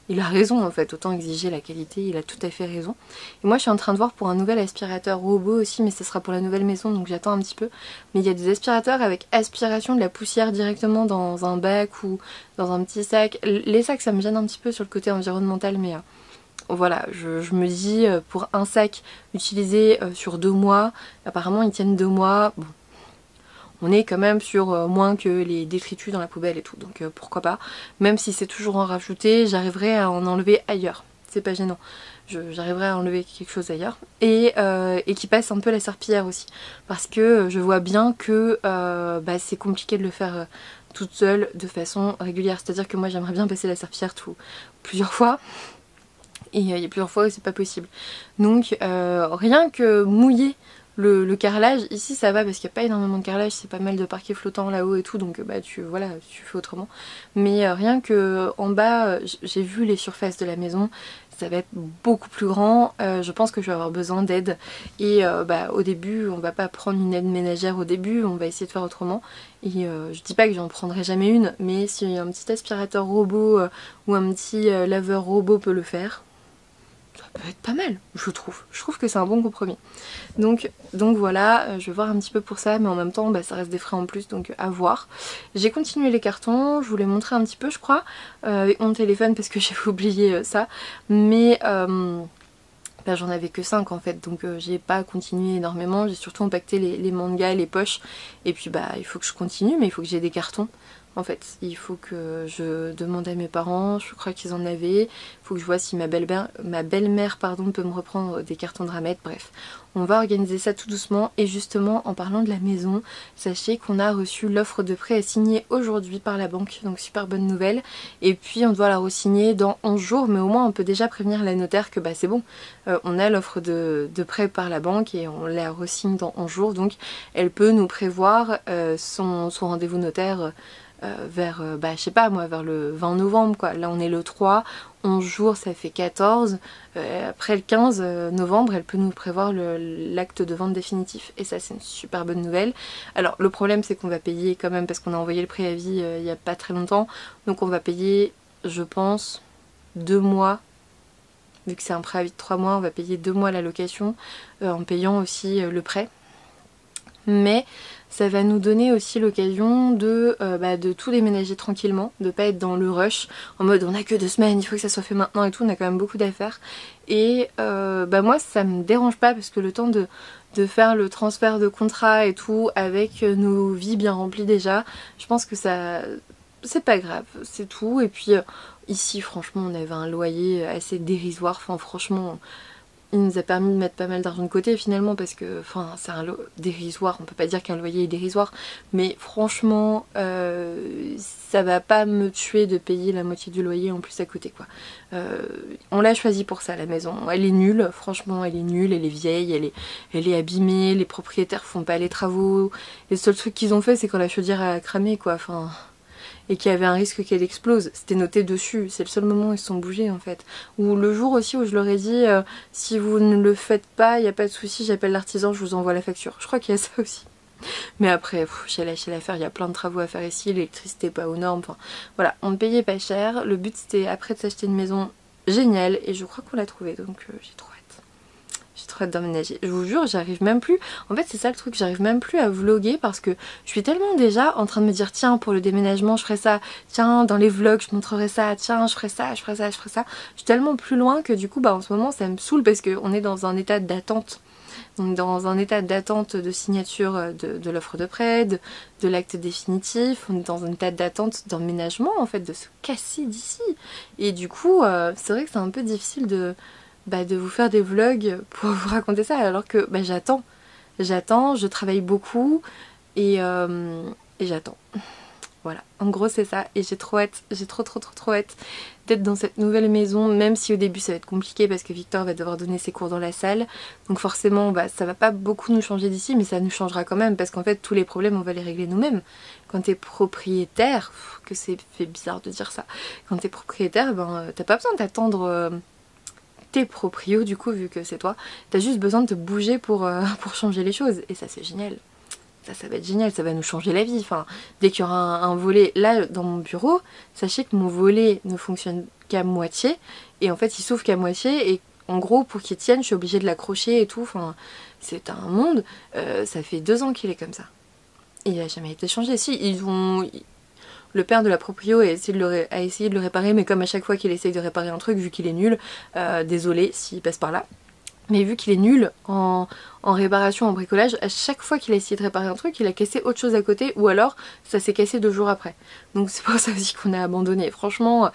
S1: il a raison en fait, autant exiger la qualité, il a tout à fait raison. Et moi je suis en train de voir pour un nouvel aspirateur robot aussi, mais ce sera pour la nouvelle maison donc j'attends un petit peu. Mais il y a des aspirateurs avec aspiration de la poussière directement dans un bac ou dans un petit sac. Les sacs ça me gêne un petit peu sur le côté environnemental, mais voilà, je me dis pour un sac utilisé sur 2 mois, apparemment ils tiennent 2 mois, bon. On est quand même sur moins que les détritus dans la poubelle et tout, donc pourquoi pas. Même si c'est toujours en rajouter, j'arriverai à en enlever ailleurs. C'est pas gênant. J'arriverai à enlever quelque chose ailleurs. Et qui passe un peu la serpillière aussi. Parce que je vois bien que c'est compliqué de le faire toute seule de façon régulière. C'est-à-dire que moi j'aimerais bien passer la serpillière plusieurs fois. Et il y a plusieurs fois où c'est pas possible. Donc rien que mouiller le carrelage, ici ça va parce qu'il n'y a pas énormément de carrelage, c'est pas mal de parquet flottant là-haut et tout, donc tu fais autrement. Mais rien que en bas, j'ai vu les surfaces de la maison, ça va être beaucoup plus grand, je pense que je vais avoir besoin d'aide. Et au début, on va pas prendre une aide ménagère au début, on va essayer de faire autrement. Et je dis pas que j'en prendrai jamais une, mais si un petit aspirateur robot ou un petit laveur robot peut le faire, ça peut être pas mal, je trouve. Je trouve que c'est un bon compromis. Donc voilà, je vais voir un petit peu pour ça, mais en même temps ça reste des frais en plus, donc à voir. J'ai continué les cartons, je vous l'ai montré un petit peu je crois, avec mon téléphone parce que j'ai oublié ça, mais j'en avais que 5 en fait, donc j'ai pas continué énormément, j'ai surtout empaqueté les mangas, les poches, et puis il faut que je continue, mais il faut que j'ai des cartons. En fait, il faut que je demande à mes parents, je crois qu'ils en avaient. Il faut que je vois si ma belle-mère peut me reprendre des cartons de ramettes. Bref, on va organiser ça tout doucement. Et justement, en parlant de la maison, sachez qu'on a reçu l'offre de prêt à signer aujourd'hui par la banque. Donc super bonne nouvelle. Et puis on doit la re-signer dans 11 jours. Mais au moins on peut déjà prévenir la notaire que c'est bon. On a l'offre de prêt par la banque et on la re-signe dans 11 jours. Donc elle peut nous prévoir son rendez-vous notaire vers, je sais pas moi, vers le 20 novembre quoi. Là on est le 3, 11 jours ça fait 14, après le 15 novembre elle peut nous prévoir l'acte de vente définitif et ça c'est une super bonne nouvelle. Alors le problème c'est qu'on va payer quand même parce qu'on a envoyé le préavis il y a pas très longtemps, donc on va payer je pense 2 mois. Vu que c'est un préavis de 3 mois, on va payer 2 mois la location en payant aussi le prêt. Mais ça va nous donner aussi l'occasion de tout déménager tranquillement, de pas être dans le rush, en mode on a que 2 semaines, il faut que ça soit fait maintenant et tout, on a quand même beaucoup d'affaires. Et moi ça me dérange pas parce que le temps de faire le transfert de contrat et tout avec nos vies bien remplies déjà, je pense que ça c'est pas grave, c'est tout. Et puis ici franchement on avait un loyer assez dérisoire, enfin franchement... il nous a permis de mettre pas mal d'argent de côté finalement parce que c'est un dérisoire, on peut pas dire qu'un loyer est dérisoire, mais franchement ça va pas me tuer de payer la moitié du loyer en plus à côté quoi. On l'a choisi pour ça la maison, elle est nulle, franchement elle est nulle, elle est vieille, elle est abîmée, les propriétaires font pas les travaux, les seuls trucs qu'ils ont fait c'est quand la chaudière a cramé quoi, et qu'il y avait un risque qu'elle explose. C'était noté dessus, c'est le seul moment où ils se sont bougés en fait. Ou le jour aussi où je leur ai dit si vous ne le faites pas, il n'y a pas de souci, j'appelle l'artisan, je vous envoie la facture. Je crois qu'il y a ça aussi. Mais après, j'ai lâché l'affaire, il y a plein de travaux à faire ici, l'électricité pas aux normes, voilà, on ne payait pas cher. Le but c'était après de s'acheter une maison géniale et je crois qu'on l'a trouvée, donc j'ai trop hâte. J'ai trop hâte d'emménager. Je vous jure, j'arrive même plus. En fait, c'est ça le truc, j'arrive même plus à vlogger parce que je suis tellement déjà en train de me dire tiens, pour le déménagement, je ferai ça. Tiens, dans les vlogs, je montrerai ça. Tiens, je ferai ça, je ferai ça, je ferai ça. Je suis tellement plus loin que du coup, en ce moment, ça me saoule parce qu'on est dans un état d'attente. Donc dans un état d'attente de signature de l'offre de prêt, de l'acte définitif, on est dans un état d'attente d'emménagement en fait, de se casser d'ici. Et du coup, c'est vrai que c'est un peu difficile de vous faire des vlogs pour vous raconter ça alors que j'attends, je travaille beaucoup et j'attends. Voilà, en gros c'est ça et j'ai trop hâte, j'ai trop hâte d'être dans cette nouvelle maison, même si au début ça va être compliqué parce que Victor va devoir donner ses cours dans la salle, donc forcément bah, ça va pas beaucoup nous changer d'ici, mais ça nous changera quand même parce qu'en fait tous les problèmes on va les régler nous-mêmes. Quand t'es propriétaire, que c'est fait bizarre de dire ça, quand t'es propriétaire, ben t'as pas besoin d'attendre tes proprios du coup vu que c'est toi, t'as juste besoin de te bouger pour changer les choses et ça c'est génial. Ça va être génial, ça va nous changer la vie. Enfin, dès qu'il y aura un volet là dans mon bureau, sachez que mon volet ne fonctionne qu'à moitié et en fait il s'ouvre qu'à moitié et en gros pour qu'il tienne je suis obligée de l'accrocher et tout. Enfin, c'est un monde. Ça fait 2 ans qu'il est comme ça. Et il n'a jamais été changé. Si, le père de la proprio a essayé de le réparer, mais comme à chaque fois qu'il essaye de réparer un truc, vu qu'il est nul, désolé s'il passe par là. Mais vu qu'il est nul en réparation, en bricolage, à chaque fois qu'il a essayé de réparer un truc, il a cassé autre chose à côté ou alors ça s'est cassé 2 jours après. Donc c'est pour ça aussi qu'on a abandonné. Franchement,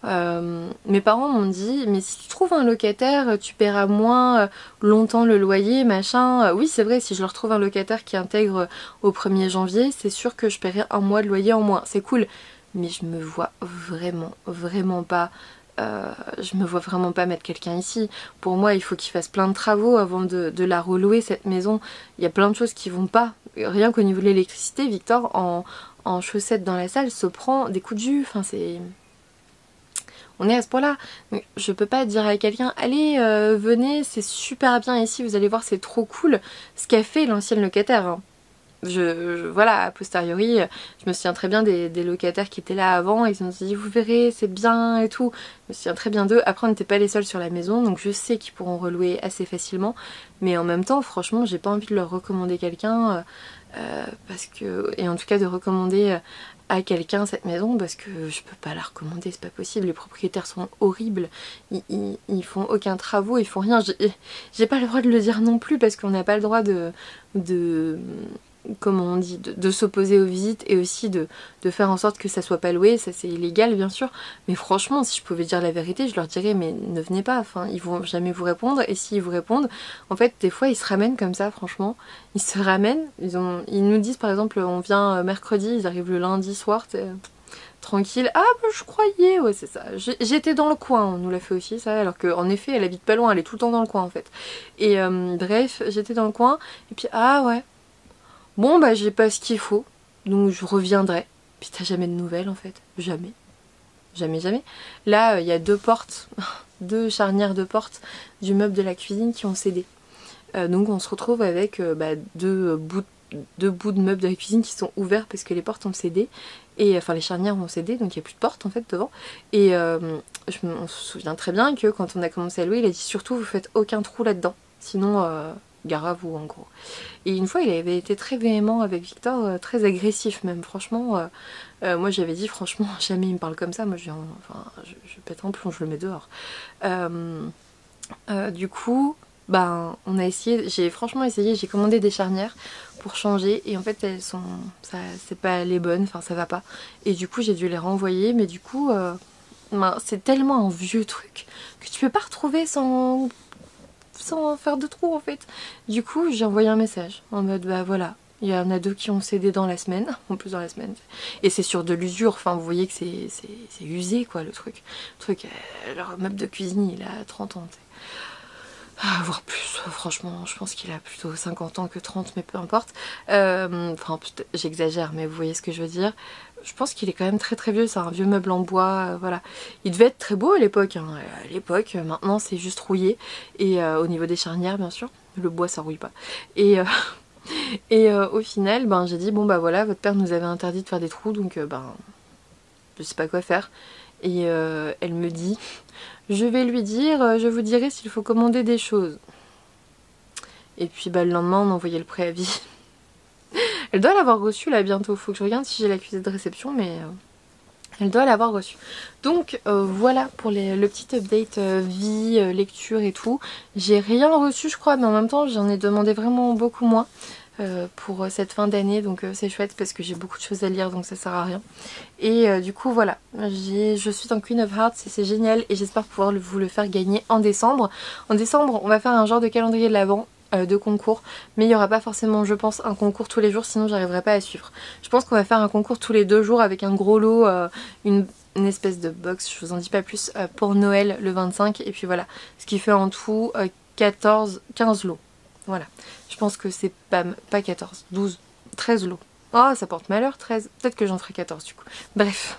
S1: mes parents m'ont dit mais si tu trouves un locataire, tu paieras moins longtemps le loyer, machin. Oui c'est vrai, si je leur trouve un locataire qui intègre au 1er janvier, c'est sûr que je paierai un mois de loyer en moins. C'est cool. Mais je me vois vraiment pas... je me vois vraiment pas mettre quelqu'un ici. Pour moi il faut qu'il fasse plein de travaux avant de la relouer cette maison. Il y a plein de choses qui vont pas. Rien qu'au niveau de l'électricité, Victor en chaussettes dans la salle se prend des coups de jus. Enfin c'est... On est à ce point là. Je peux pas dire à quelqu'un allez venez c'est super bien ici, vous allez voir c'est trop cool ce qu'a fait l'ancienne locataire hein. Voilà, a posteriori, je me souviens très bien des locataires qui étaient là avant, ils ont dit vous verrez c'est bien et tout, je me souviens très bien d'eux. Après on n'était pas les seuls sur la maison donc je sais qu'ils pourront relouer assez facilement, mais en même temps franchement j'ai pas envie de leur recommander quelqu'un parce que, et en tout cas de recommander à quelqu'un cette maison parce que je peux pas la recommander, c'est pas possible, les propriétaires sont horribles, ils font aucun travaux, ils font rien, j'ai pas le droit de le dire non plus parce qu'on n'a pas le droit de comment on dit, de s'opposer aux visites et aussi de faire en sorte que ça soit pas loué, ça c'est illégal bien sûr, mais franchement si je pouvais dire la vérité je leur dirais mais ne venez pas, enfin ils vont jamais vous répondre et s'ils vous répondent, en fait des fois ils se ramènent comme ça franchement, ils se ramènent, ils nous disent par exemple on vient mercredi, ils arrivent le lundi soir, tranquille, ah bah je croyais, ouais c'est ça, j'étais dans le coin, on nous l'a fait aussi ça, alors qu'en effet elle habite pas loin, elle est tout le temps dans le coin en fait, et bref j'étais dans le coin, et puis ah ouais, bon bah j'ai pas ce qu'il faut, donc je reviendrai. Puis t'as jamais de nouvelles en fait, jamais. Jamais. Là il y a 2 portes, 2 charnières de portes du meuble de la cuisine qui ont cédé. Donc on se retrouve avec 2 bouts de meubles de la cuisine qui sont ouverts parce que les portes ont cédé. Et enfin les charnières ont cédé, donc il n'y a plus de porte en fait devant. Et on se souvient très bien que quand on a commencé à louer, il a dit surtout vous faites aucun trou là-dedans. Sinon... gare à vous en gros. Et une fois il avait été très véhément avec Victor, très agressif même, franchement moi j'avais dit franchement jamais il me parle comme ça, moi je pète un plomb, je le mets dehors. Du coup ben on a essayé, j'ai franchement essayé, j'ai commandé des charnières pour changer et en fait elles sont, c'est pas les bonnes, enfin ça va pas et du coup j'ai dû les renvoyer, mais du coup c'est tellement un vieux truc que tu peux pas retrouver sans faire de trous en fait. Du coup j'ai envoyé un message en mode bah voilà, il y en a 2 qui ont cédé dans la semaine, en plus dans la semaine, et c'est sur de l'usure, enfin vous voyez que c'est usé quoi le truc. Leur meuble de cuisine il a 30 ans, voire plus, franchement je pense qu'il a plutôt 50 ans que 30, mais peu importe. Enfin j'exagère mais vous voyez ce que je veux dire. Je pense qu'il est quand même très vieux, c'est un vieux meuble en bois, voilà. Il devait être très beau à l'époque, hein. À l'époque, maintenant c'est juste rouillé. Et au niveau des charnières bien sûr, le bois ça rouille pas. Et au final, ben, j'ai dit bon bah voilà, votre père nous avait interdit de faire des trous, donc je sais pas quoi faire. Et elle me dit, je vais lui dire, je vous dirai s'il faut commander des choses. Et puis bah, le lendemain on envoyait le préavis. Elle doit l'avoir reçu là bientôt, faut que je regarde si j'ai l'accusé de réception, mais elle doit l'avoir reçu. Donc voilà pour le petit update vie, lecture et tout. J'ai rien reçu je crois, mais en même temps j'en ai demandé vraiment beaucoup moins pour cette fin d'année, donc c'est chouette parce que j'ai beaucoup de choses à lire, donc ça sert à rien. Et du coup voilà, je suis dans Queen of Hearts et c'est génial et j'espère pouvoir vous le faire gagner en décembre. En décembre on va faire un genre de calendrier de l'Avent. de concours, mais il n'y aura pas forcément, je pense, un concours tous les jours, sinon j'arriverai pas à suivre. Je pense qu'on va faire un concours tous les 2 jours avec un gros lot, une espèce de box, je vous en dis pas plus, pour Noël le 25, et puis voilà, ce qui fait en tout 15 lots. Voilà, je pense que c'est pas 14, 12, 13 lots. Oh, ça porte malheur, 13, peut-être que j'en ferai 14 du coup. Bref.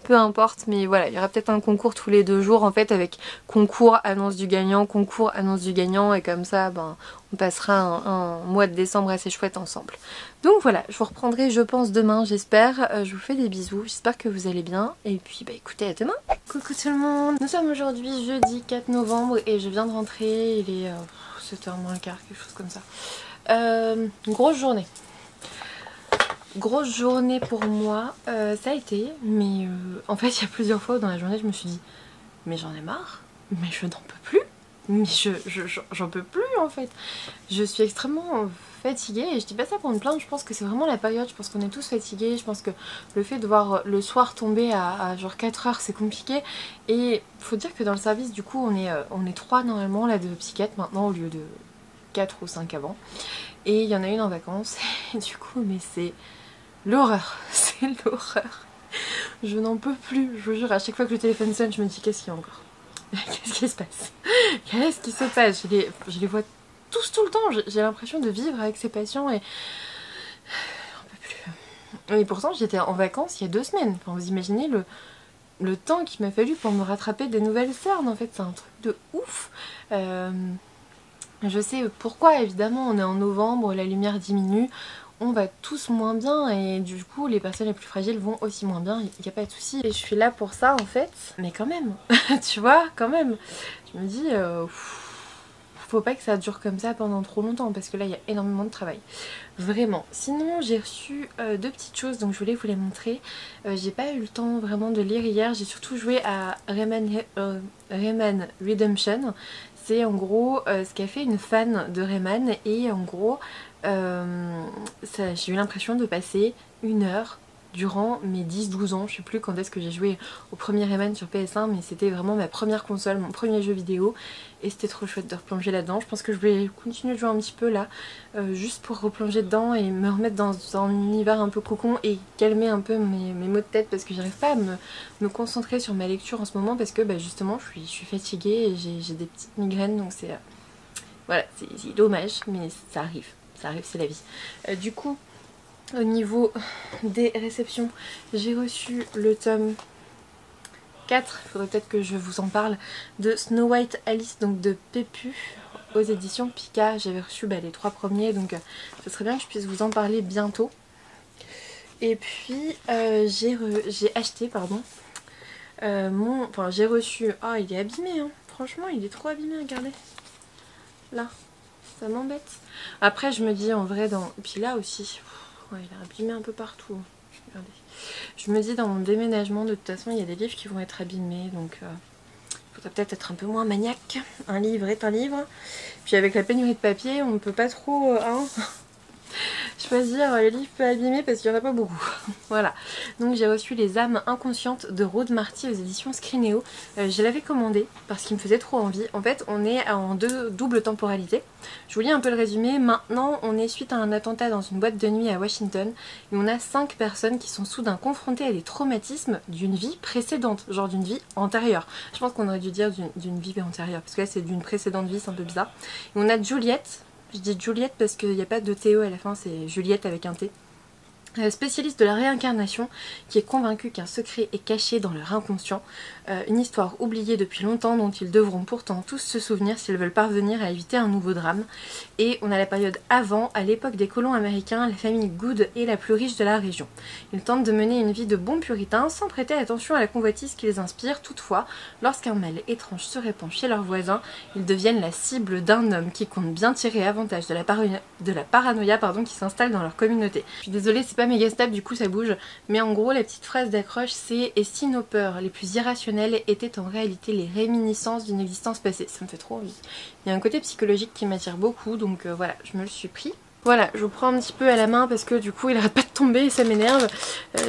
S1: Peu importe, mais voilà, il y aura peut-être un concours tous les 2 jours en fait, avec concours, annonce du gagnant, concours, annonce du gagnant, et comme ça ben, on passera un mois de décembre assez chouette ensemble. Donc voilà, je vous reprendrai je pense demain, j'espère. Je vous fais des bisous, j'espère que vous allez bien, et puis bah écoutez, à demain. Coucou tout le monde, nous sommes aujourd'hui jeudi 4 novembre et je viens de rentrer, il est 7h moins le quart, quelque chose comme ça. Une grosse journée. Grosse journée pour moi, ça a été, mais en fait il y a plusieurs fois où dans la journée je me suis dit mais j'en ai marre, mais je n'en peux plus, mais j'en peux plus en fait. Je suis extrêmement fatiguée et je dis pas ça pour me plaindre, je pense que c'est vraiment la période, je pense qu'on est tous fatigués, je pense que le fait de voir le soir tomber à genre 4 heures c'est compliqué, et faut dire que dans le service du coup on est 3 normalement là de psychiatre maintenant au lieu de 4 ou 5 avant, et il y en a une en vacances et du coup mais c'est l'horreur, c'est l'horreur. Je n'en peux plus, je vous jure, à chaque fois que le téléphone sonne, je me dis qu'est-ce qu'il y a encore? Qu'est-ce qui se passe? Qu'est-ce qui se passe? Je les vois tous tout le temps, j'ai l'impression de vivre avec ces patients et j'en peux plus. Et pourtant j'étais en vacances il y a 2 semaines, enfin, vous imaginez le temps qu'il m'a fallu pour me rattraper des nouvelles cernes, en fait c'est un truc de ouf. Je sais pourquoi, évidemment, on est en novembre, la lumière diminue, on va tous moins bien et du coup les personnes les plus fragiles vont aussi moins bien, il n'y a pas de souci. Et je suis là pour ça en fait, mais quand même, tu vois, quand même. Je me dis, faut pas que ça dure comme ça pendant trop longtemps parce que là il y a énormément de travail. Vraiment. Sinon j'ai reçu 2 petites choses donc je voulais vous les montrer. J'ai pas eu le temps vraiment de lire hier, j'ai surtout joué à Rayman Redemption. C'est en gros ce qu'a fait une fan de Rayman et en gros j'ai eu l'impression de passer 1 heure durant mes 10-12 ans, je sais plus quand est-ce que j'ai joué au premier Rayman sur PS1, mais c'était vraiment ma première console, mon premier jeu vidéo, et c'était trop chouette de replonger là-dedans. Je pense que je vais continuer de jouer un petit peu là, juste pour replonger dedans et me remettre dans un univers un peu cocon et calmer un peu mes maux de tête, parce que j'arrive pas à me concentrer sur ma lecture en ce moment, parce que bah, justement je suis fatiguée et j'ai des petites migraines, donc c'est voilà, c'est dommage, mais ça arrive, c'est la vie. Du coup, au niveau des réceptions, j'ai reçu le tome 4, il faudrait peut-être que je vous en parle, de Snow White Alice, donc de Pépu, aux éditions Pika. J'avais reçu les 3 premiers, donc ce serait bien que je puisse vous en parler bientôt. Et puis j'ai acheté, pardon, enfin j'ai reçu, ah il est abîmé, hein. Franchement il est trop abîmé, regardez, là, ça m'embête. Après je me dis en vrai, et puis là aussi, ouais, il est abîmé un peu partout. Regardez. Je me dis dans mon déménagement, de toute façon, il y a des livres qui vont être abîmés, donc il faudrait peut-être être un peu moins maniaque. Un livre est un livre. Puis avec la pénurie de papier, on ne peut pas trop choisir les livres peu abîmés parce qu'il n'y en a pas beaucoup. Voilà. Donc j'ai reçu Les âmes inconscientes de Raude Marty aux éditions Scrinéo. Je l'avais commandé parce qu'il me faisait trop envie. En fait on est en double temporalité. Je vous lis un peu le résumé. Maintenant on est suite à un attentat dans une boîte de nuit à Washington et on a 5 personnes qui sont soudain confrontées à des traumatismes d'une vie précédente, genre d'une vie antérieure. Je pense qu'on aurait dû dire d'une vie antérieure parce que là c'est d'une précédente vie, c'est un peu bizarre. Et on a Juliette. Je dis Juliette parce qu'il n'y a pas de Théo à la fin, c'est Juliette avec un T. Spécialiste de la réincarnation qui est convaincue qu'un secret est caché dans leur inconscient, une histoire oubliée depuis longtemps dont ils devront pourtant tous se souvenir s'ils veulent parvenir à éviter un nouveau drame. Et on a la période avant, à l'époque des colons américains, la famille Good est la plus riche de la région. Ils tentent de mener une vie de bons puritains sans prêter attention à la convoitise qui les inspire. Toutefois, lorsqu'un mal étrange se répand chez leurs voisins, ils deviennent la cible d'un homme qui compte bien tirer avantage de la paranoïa qui s'installe dans leur communauté. Je suis désolée, c'est pas méga stable, du coup ça bouge, mais en gros la petite phrase d'accroche c'est « Et si nos peurs les plus irrationnelles étaient en réalité les réminiscences d'une existence passée ?» Ça me fait trop envie. Il y a un côté psychologique qui m'attire beaucoup, donc voilà, je me le suis pris. Voilà, je vous prends un petit peu à la main parce que du coup il arrête pas de tomber et ça m'énerve.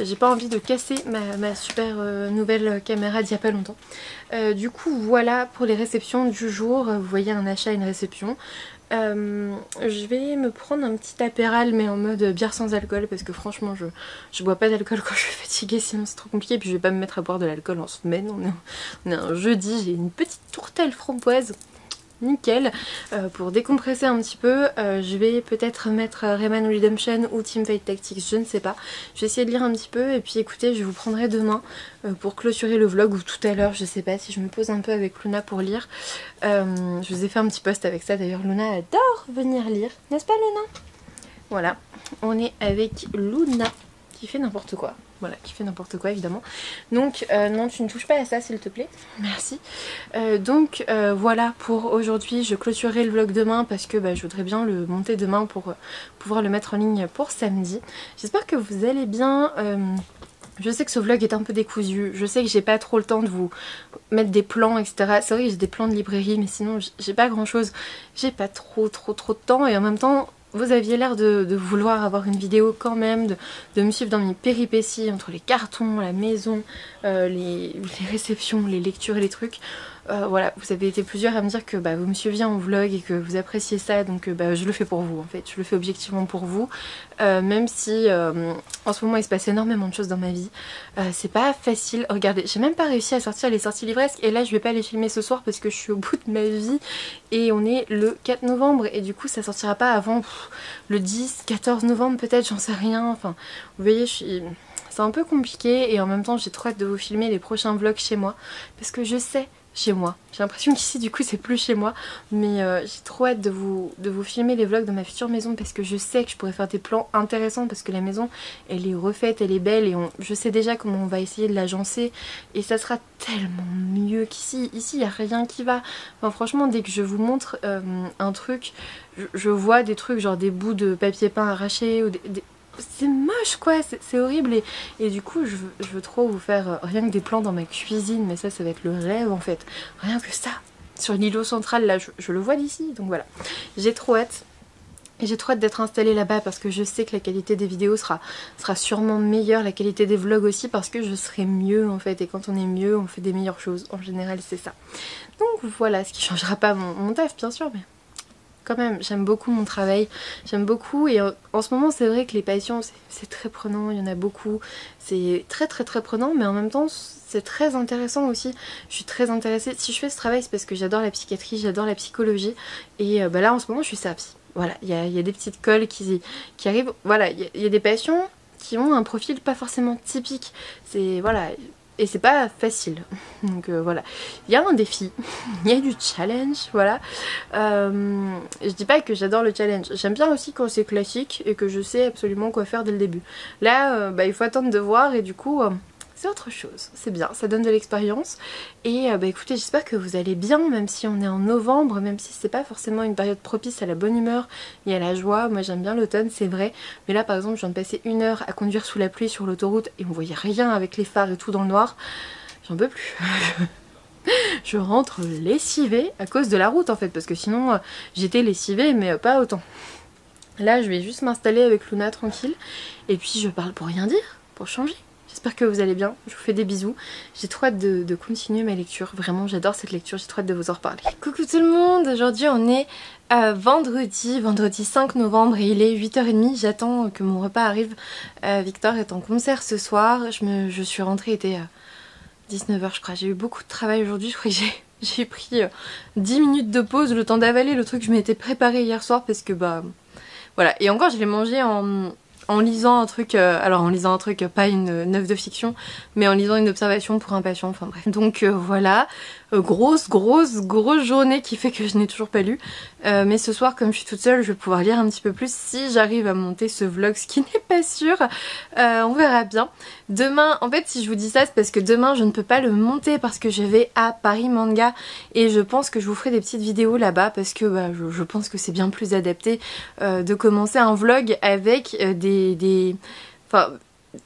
S1: J'ai pas envie de casser ma super nouvelle caméra d'il y a pas longtemps. Du coup voilà pour les réceptions du jour. Vous voyez un achat et une réception. Je vais me prendre un petit apéral mais en mode bière sans alcool parce que franchement je bois pas d'alcool quand je suis fatiguée, sinon c'est trop compliqué. Et puis je vais pas me mettre à boire de l'alcool en semaine, on est un jeudi, j'ai une petite tourtelle framboise. Nickel. Pour décompresser un petit peu, je vais peut-être mettre Rayman Redemption ou Teamfight Tactics, je ne sais pas. Je vais essayer de lire un petit peu et puis écoutez, je vous prendrai demain pour clôturer le vlog ou tout à l'heure, je sais pas, si je me pose un peu avec Luna pour lire. Je vous ai fait un petit post avec ça d'ailleurs, Luna adore venir lire, n'est-ce pas Luna? Voilà, on est avec Luna qui fait n'importe quoi. Voilà, qui fait n'importe quoi évidemment. Donc non, tu ne touches pas à ça s'il te plaît. Merci. Donc voilà pour aujourd'hui. Je clôturerai le vlog demain parce que je voudrais bien le monter demain pour pouvoir le mettre en ligne pour samedi. J'espère que vous allez bien. Je sais que ce vlog est un peu décousu. Je sais que j'ai pas trop le temps de vous mettre des plans, etc. C'est vrai que j'ai des plans de librairie, mais sinon j'ai pas grand chose. J'ai pas trop de temps et en même temps... Vous aviez l'air de vouloir avoir une vidéo quand même, de me suivre dans mes péripéties entre les cartons, la maison, les réceptions, les lectures et les trucs. Voilà, vous avez été plusieurs à me dire que vous me suiviez en vlog et que vous appréciez ça, donc je le fais pour vous en fait, je le fais objectivement pour vous, même si en ce moment il se passe énormément de choses dans ma vie, c'est pas facile. Regardez, j'ai même pas réussi à sortir les sorties livresques et là je vais pas les filmer ce soir parce que je suis au bout de ma vie et on est le 4 novembre et du coup ça sortira pas avant le 10, 14 novembre peut-être, j'en sais rien, enfin vous voyez c'est un peu compliqué et en même temps j'ai trop hâte de vous filmer les prochains vlogs chez moi parce que je sais chez moi. J'ai l'impression qu'ici du coup c'est plus chez moi, mais j'ai trop hâte de vous filmer les vlogs dans ma future maison parce que je sais que je pourrais faire des plans intéressants parce que la maison elle est refaite, elle est belle et je sais déjà comment on va essayer de l'agencer et ça sera tellement mieux qu'ici. Ici il n'y a rien qui va. Enfin, franchement dès que je vous montre un truc, je vois des trucs genre des bouts de papier peint arrachés ou c'est moche quoi, c'est horrible et du coup je veux trop vous faire rien que des plans dans ma cuisine, mais ça va être le rêve en fait, rien que ça, sur l'îlot central là, je le vois d'ici, donc voilà, j'ai trop hâte. Et j'ai trop hâte d'être installée là-bas parce que je sais que la qualité des vidéos sera sûrement meilleure, la qualité des vlogs aussi parce que je serai mieux en fait, et quand on est mieux on fait des meilleures choses, en général c'est ça. Donc voilà, ce qui changera pas mon taf bien sûr, mais... quand même, j'aime beaucoup mon travail, j'aime beaucoup et en ce moment c'est vrai que les passions c'est très prenant, il y en a beaucoup, c'est très prenant mais en même temps c'est très intéressant aussi. Je suis très intéressée, si je fais ce travail c'est parce que j'adore la psychiatrie, j'adore la psychologie et là en ce moment je suis servie. Voilà, il y a des petites colles qui arrivent, voilà, il y a des passions qui ont un profil pas forcément typique, c'est voilà... Et c'est pas facile, donc voilà, il y a un défi, il y a du challenge, voilà. Je dis pas que j'adore le challenge, j'aime bien aussi quand c'est classique et que je sais absolument quoi faire dès le début. Là, il faut attendre de voir et du coup, c'est autre chose, c'est bien, ça donne de l'expérience. Et écoutez, j'espère que vous allez bien, même si on est en novembre, même si c'est pas forcément une période propice à la bonne humeur et à la joie. Moi j'aime bien l'automne, c'est vrai, mais là par exemple je viens de passer 1 heure à conduire sous la pluie sur l'autoroute et on voyait rien avec les phares et tout dans le noir, j'en peux plus. Je rentre lessivée à cause de la route en fait, parce que sinon j'étais lessivée mais pas autant. Là je vais juste m'installer avec Luna tranquille et puis je parle pour rien dire, pour changer. J'espère que vous allez bien, je vous fais des bisous. J'ai trop hâte de continuer ma lecture, vraiment j'adore cette lecture, j'ai trop hâte de vous en reparler. Coucou tout le monde, aujourd'hui on est vendredi 5 novembre et il est 8h30, j'attends que mon repas arrive. Victor est en concert ce soir, je suis rentrée, il était 19h je crois, j'ai eu beaucoup de travail aujourd'hui, je crois que j'ai pris 10 minutes de pause, le temps d'avaler le truc que je m'étais préparé hier soir parce que voilà, et encore je l'ai mangé en lisant un truc, pas une œuvre de fiction, mais en lisant une observation pour un patient, enfin bref. Donc voilà, grosse journée qui fait que je n'ai toujours pas lu. Mais ce soir, comme je suis toute seule, je vais pouvoir lire un petit peu plus si j'arrive à monter ce vlog, ce qui n'est pas sûr. On verra bien. Demain, en fait, si je vous dis ça, c'est parce que demain, je ne peux pas le monter parce que je vais à Paris Manga et je pense que je vous ferai des petites vidéos là-bas parce que je pense que c'est bien plus adapté de commencer un vlog avec enfin,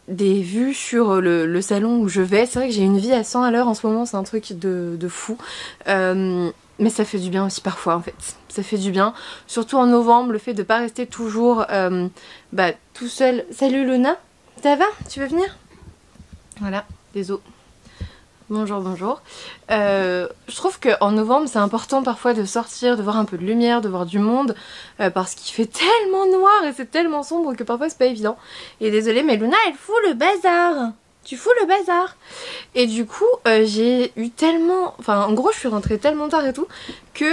S1: des vues sur le salon où je vais. C'est vrai que j'ai une vie à 100 à l'heure en ce moment, c'est un truc de fou. Mais ça fait du bien aussi parfois en fait. Ça fait du bien. Surtout en novembre, le fait de pas rester toujours tout seul. Salut Luna, ça va? Tu veux venir? Voilà, désolé. Bonjour, bonjour. Je trouve qu'en novembre c'est important parfois de sortir, de voir un peu de lumière, de voir du monde, parce qu'il fait tellement noir et c'est tellement sombre que parfois c'est pas évident. Et désolée mais Luna elle fout le bazar. Tu fous le bazar. Et du coup j'ai eu tellement... Enfin en gros je suis rentrée tellement tard et tout que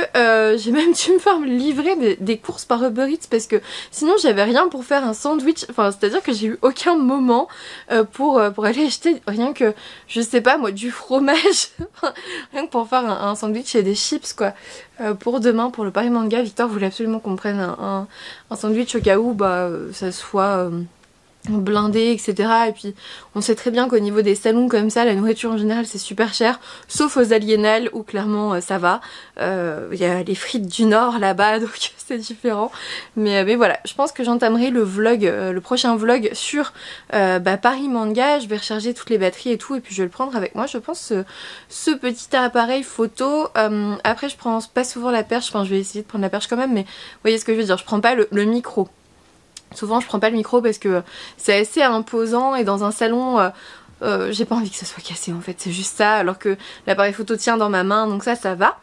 S1: j'ai même dû me faire livrer des courses par Uber Eats parce que sinon j'avais rien pour faire un sandwich. Enfin c'est à dire que j'ai eu aucun moment pour aller acheter rien que je sais pas moi du fromage. Rien que pour faire un sandwich et des chips quoi. Pour demain pour le Paris Manga. Victor voulait absolument qu'on prenne un sandwich au cas où ça soit... blindé etc. Et puis on sait très bien qu'au niveau des salons comme ça la nourriture en général c'est super cher sauf aux Aliénales où clairement ça va. Il y a les frites du Nord là-bas donc c'est différent mais voilà je pense que j'entamerai le vlog, le prochain vlog sur Paris Manga. Je vais recharger toutes les batteries et tout et puis je vais le prendre avec moi je pense ce petit appareil photo. Après je prends pas souvent la perche, enfin je vais essayer de prendre la perche quand même mais vous voyez ce que je veux dire, je prends pas le micro. Souvent je prends pas le micro parce que c'est assez imposant et dans un salon j'ai pas envie que ça soit cassé en fait, c'est juste ça, alors que l'appareil photo tient dans ma main donc ça va.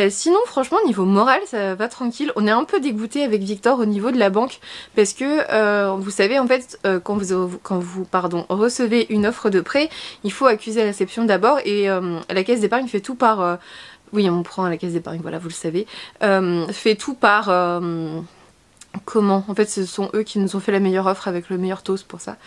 S1: Sinon franchement niveau moral ça va tranquille. On est un peu dégoûté avec Victor au niveau de la banque parce que vous savez en fait quand vous recevez une offre de prêt il faut accuser la réception d'abord et la caisse d'épargne fait tout par... oui on prend à la caisse d'épargne voilà vous le savez, fait tout par... Comment? En fait ce sont eux qui nous ont fait la meilleure offre avec le meilleur taux pour ça.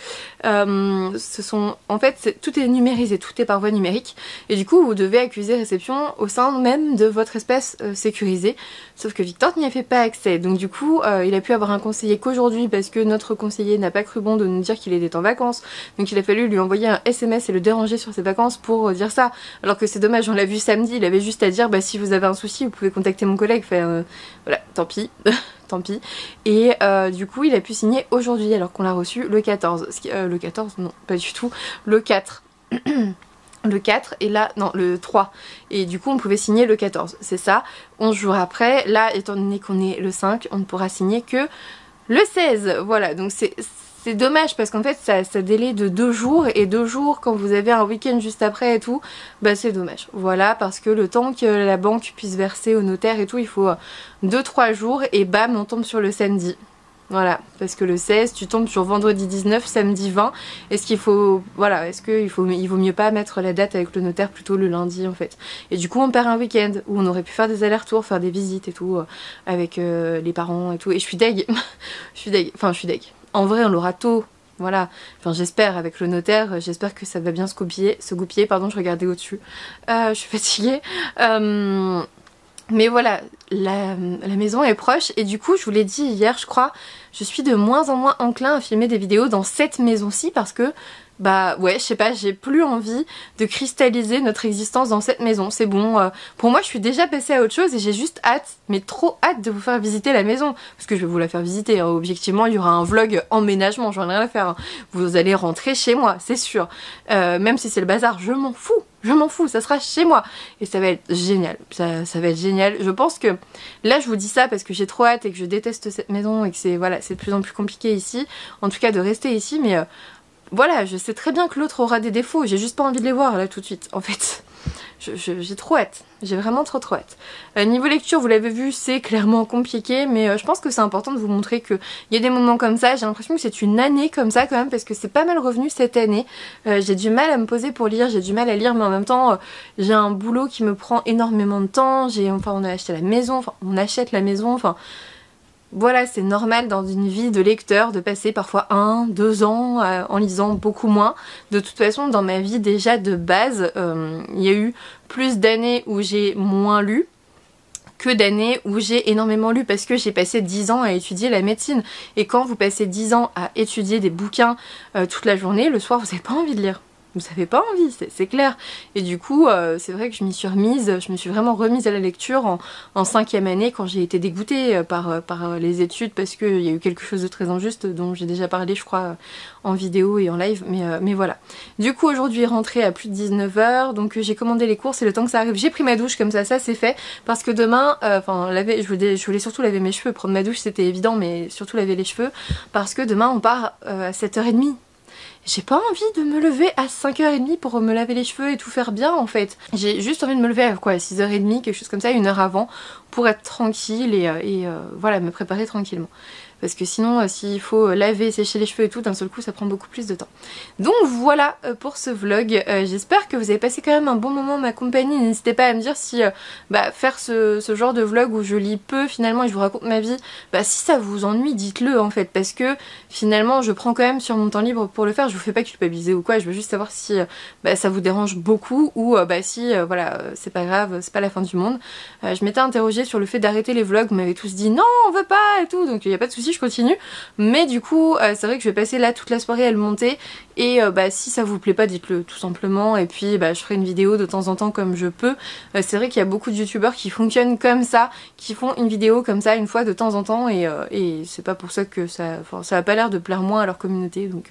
S1: En fait tout est numérisé, tout est par voie numérique et du coup vous devez accuser réception au sein même de votre espace sécurisé. Sauf que Victor n'y a fait pas accès donc du coup il a pu avoir un conseiller qu'aujourd'hui parce que notre conseiller n'a pas cru bon de nous dire qu'il était en vacances. Donc il a fallu lui envoyer un SMS et le déranger sur ses vacances pour dire ça. Alors que c'est dommage, on l'a vu samedi, il avait juste à dire si vous avez un souci vous pouvez contacter mon collègue. Enfin, voilà, tant pis. Tant pis. Et du coup il a pu signer aujourd'hui alors qu'on l'a reçu le 14. Le 14 non pas du tout. Le 4. Le 4 et là non le 3 et du coup on pouvait signer le 14 c'est ça. 11 jours après là étant donné qu'on est le 5 on ne pourra signer que le 16. Voilà donc c'est dommage parce qu'en fait ça délai de 2 jours et 2 jours quand vous avez un week-end juste après et tout c'est dommage. Voilà parce que le temps que la banque puisse verser au notaire et tout il faut 2-3 jours et bam on tombe sur le samedi. Voilà, parce que le 16 tu tombes sur vendredi 19, samedi 20. Est-ce qu'il faut, voilà, il vaut mieux pas mettre la date avec le notaire plutôt le lundi en fait. Et du coup on perd un week-end où on aurait pu faire des allers-retours, faire des visites et tout avec les parents et tout. Et je suis deg, je suis deg. En vrai on l'aura tôt, voilà. Enfin j'espère avec le notaire, j'espère que ça va bien se goupiller. Pardon je regardais au-dessus. Je suis fatiguée. Mais voilà, la maison est proche et du coup je vous l'ai dit hier je crois, je suis de moins en moins enclin à filmer des vidéos dans cette maison-ci parce que ouais je sais pas, j'ai plus envie de cristalliser notre existence dans cette maison. C'est bon, pour moi je suis déjà passée à autre chose et j'ai juste hâte, mais trop hâte de vous faire visiter la maison. Parce que je vais vous la faire visiter, hein. Objectivement il y aura un vlog emménagement, j'en ai rien à faire, hein. Vous allez rentrer chez moi, c'est sûr. Même si c'est le bazar, je m'en fous. Je m'en fous, ça sera chez moi. Et ça va être génial, ça va être génial. Je pense que là je vous dis ça parce que j'ai trop hâte et que je déteste cette maison et que c'est voilà, c'est de plus en plus compliqué ici. En tout cas de rester ici mais... voilà, je sais très bien que l'autre aura des défauts, j'ai juste pas envie de les voir là tout de suite en fait. J'ai trop hâte, j'ai vraiment trop hâte. Niveau lecture, vous l'avez vu, c'est clairement compliqué, mais je pense que c'est important de vous montrer qu'il y a des moments comme ça. J'ai l'impression que c'est une année comme ça quand même, parce que c'est pas mal revenu cette année. J'ai du mal à me poser pour lire, j'ai du mal à lire, mais en même temps, j'ai un boulot qui me prend énormément de temps. On a acheté la maison, on achète la maison, voilà, c'est normal dans une vie de lecteur de passer parfois 1-2 ans en lisant beaucoup moins. De toute façon, dans ma vie déjà de base, il y a eu plus d'années où j'ai moins lu que d'années où j'ai énormément lu parce que j'ai passé 10 ans à étudier la médecine. Et quand vous passez 10 ans à étudier des bouquins toute la journée, le soir vous n'avez pas envie de lire. ça fait pas envie, c'est clair. Et du coup, c'est vrai que je m'y suis remise, je me suis vraiment remise à la lecture en 5e année quand j'ai été dégoûtée par les études parce qu'il y a eu quelque chose de très injuste dont j'ai déjà parlé, je crois, en vidéo et en live, mais voilà. Du coup, aujourd'hui, rentrée à plus de 19 h, donc j'ai commandé les courses et le temps que ça arrive, j'ai pris ma douche comme ça c'est fait, parce que demain, je voulais surtout laver mes cheveux, prendre ma douche c'était évident, mais surtout laver les cheveux, parce que demain on part à 7h30. J'ai pas envie de me lever à 5h30 pour me laver les cheveux et tout faire bien en fait. J'ai juste envie de me lever à quoi, 6h30, quelque chose comme ça, 1 heure avant, pour être tranquille et voilà, me préparer tranquillement. Parce que sinon, s'il faut laver, sécher les cheveux et tout, d'un seul coup, ça prend beaucoup plus de temps. Donc voilà pour ce vlog. J'espère que vous avez passé quand même un bon moment en ma compagnie. N'hésitez pas à me dire si faire ce genre de vlog où je lis peu finalement et je vous raconte ma vie, si ça vous ennuie, dites-le en fait. Parce que finalement, je prends quand même sur mon temps libre pour le faire. Je vous fais pas culpabiliser ou quoi. Je veux juste savoir si ça vous dérange beaucoup ou si voilà, c'est pas grave, c'est pas la fin du monde. Je m'étais interrogée sur le fait d'arrêter les vlogs. Vous m'avez tous dit non, on veut pas et tout. Donc il n'y a pas de souci. Je continue, mais du coup c'est vrai que je vais passer là toute la soirée à le monter et si ça vous plaît pas, dites-le tout simplement, et puis je ferai une vidéo de temps en temps comme je peux. C'est vrai qu'il y a beaucoup de youtubeurs qui fonctionnent comme ça, qui font une vidéo comme ça une fois de temps en temps et c'est pas pour ça que ça a pas l'air de plaire moins à leur communauté, donc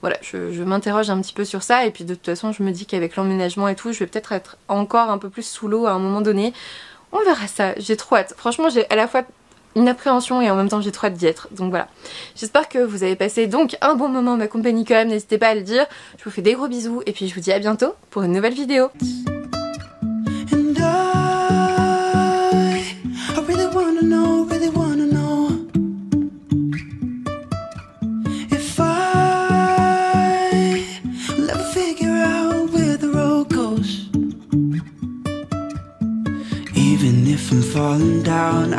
S1: voilà, je m'interroge un petit peu sur ça, et puis de toute façon je me dis qu'avec l'emménagement et tout, je vais peut-être être encore un peu plus sous l'eau à un moment donné. On verra ça, j'ai trop hâte. Franchement, j'ai à la fois une appréhension et en même temps j'ai trop hâte d'y être, donc voilà. J'espère que vous avez passé donc un bon moment en ma compagnie quand même, n'hésitez pas à le dire. Je vous fais des gros bisous et puis je vous dis à bientôt pour une nouvelle vidéo.
S2: Even if I'm falling down,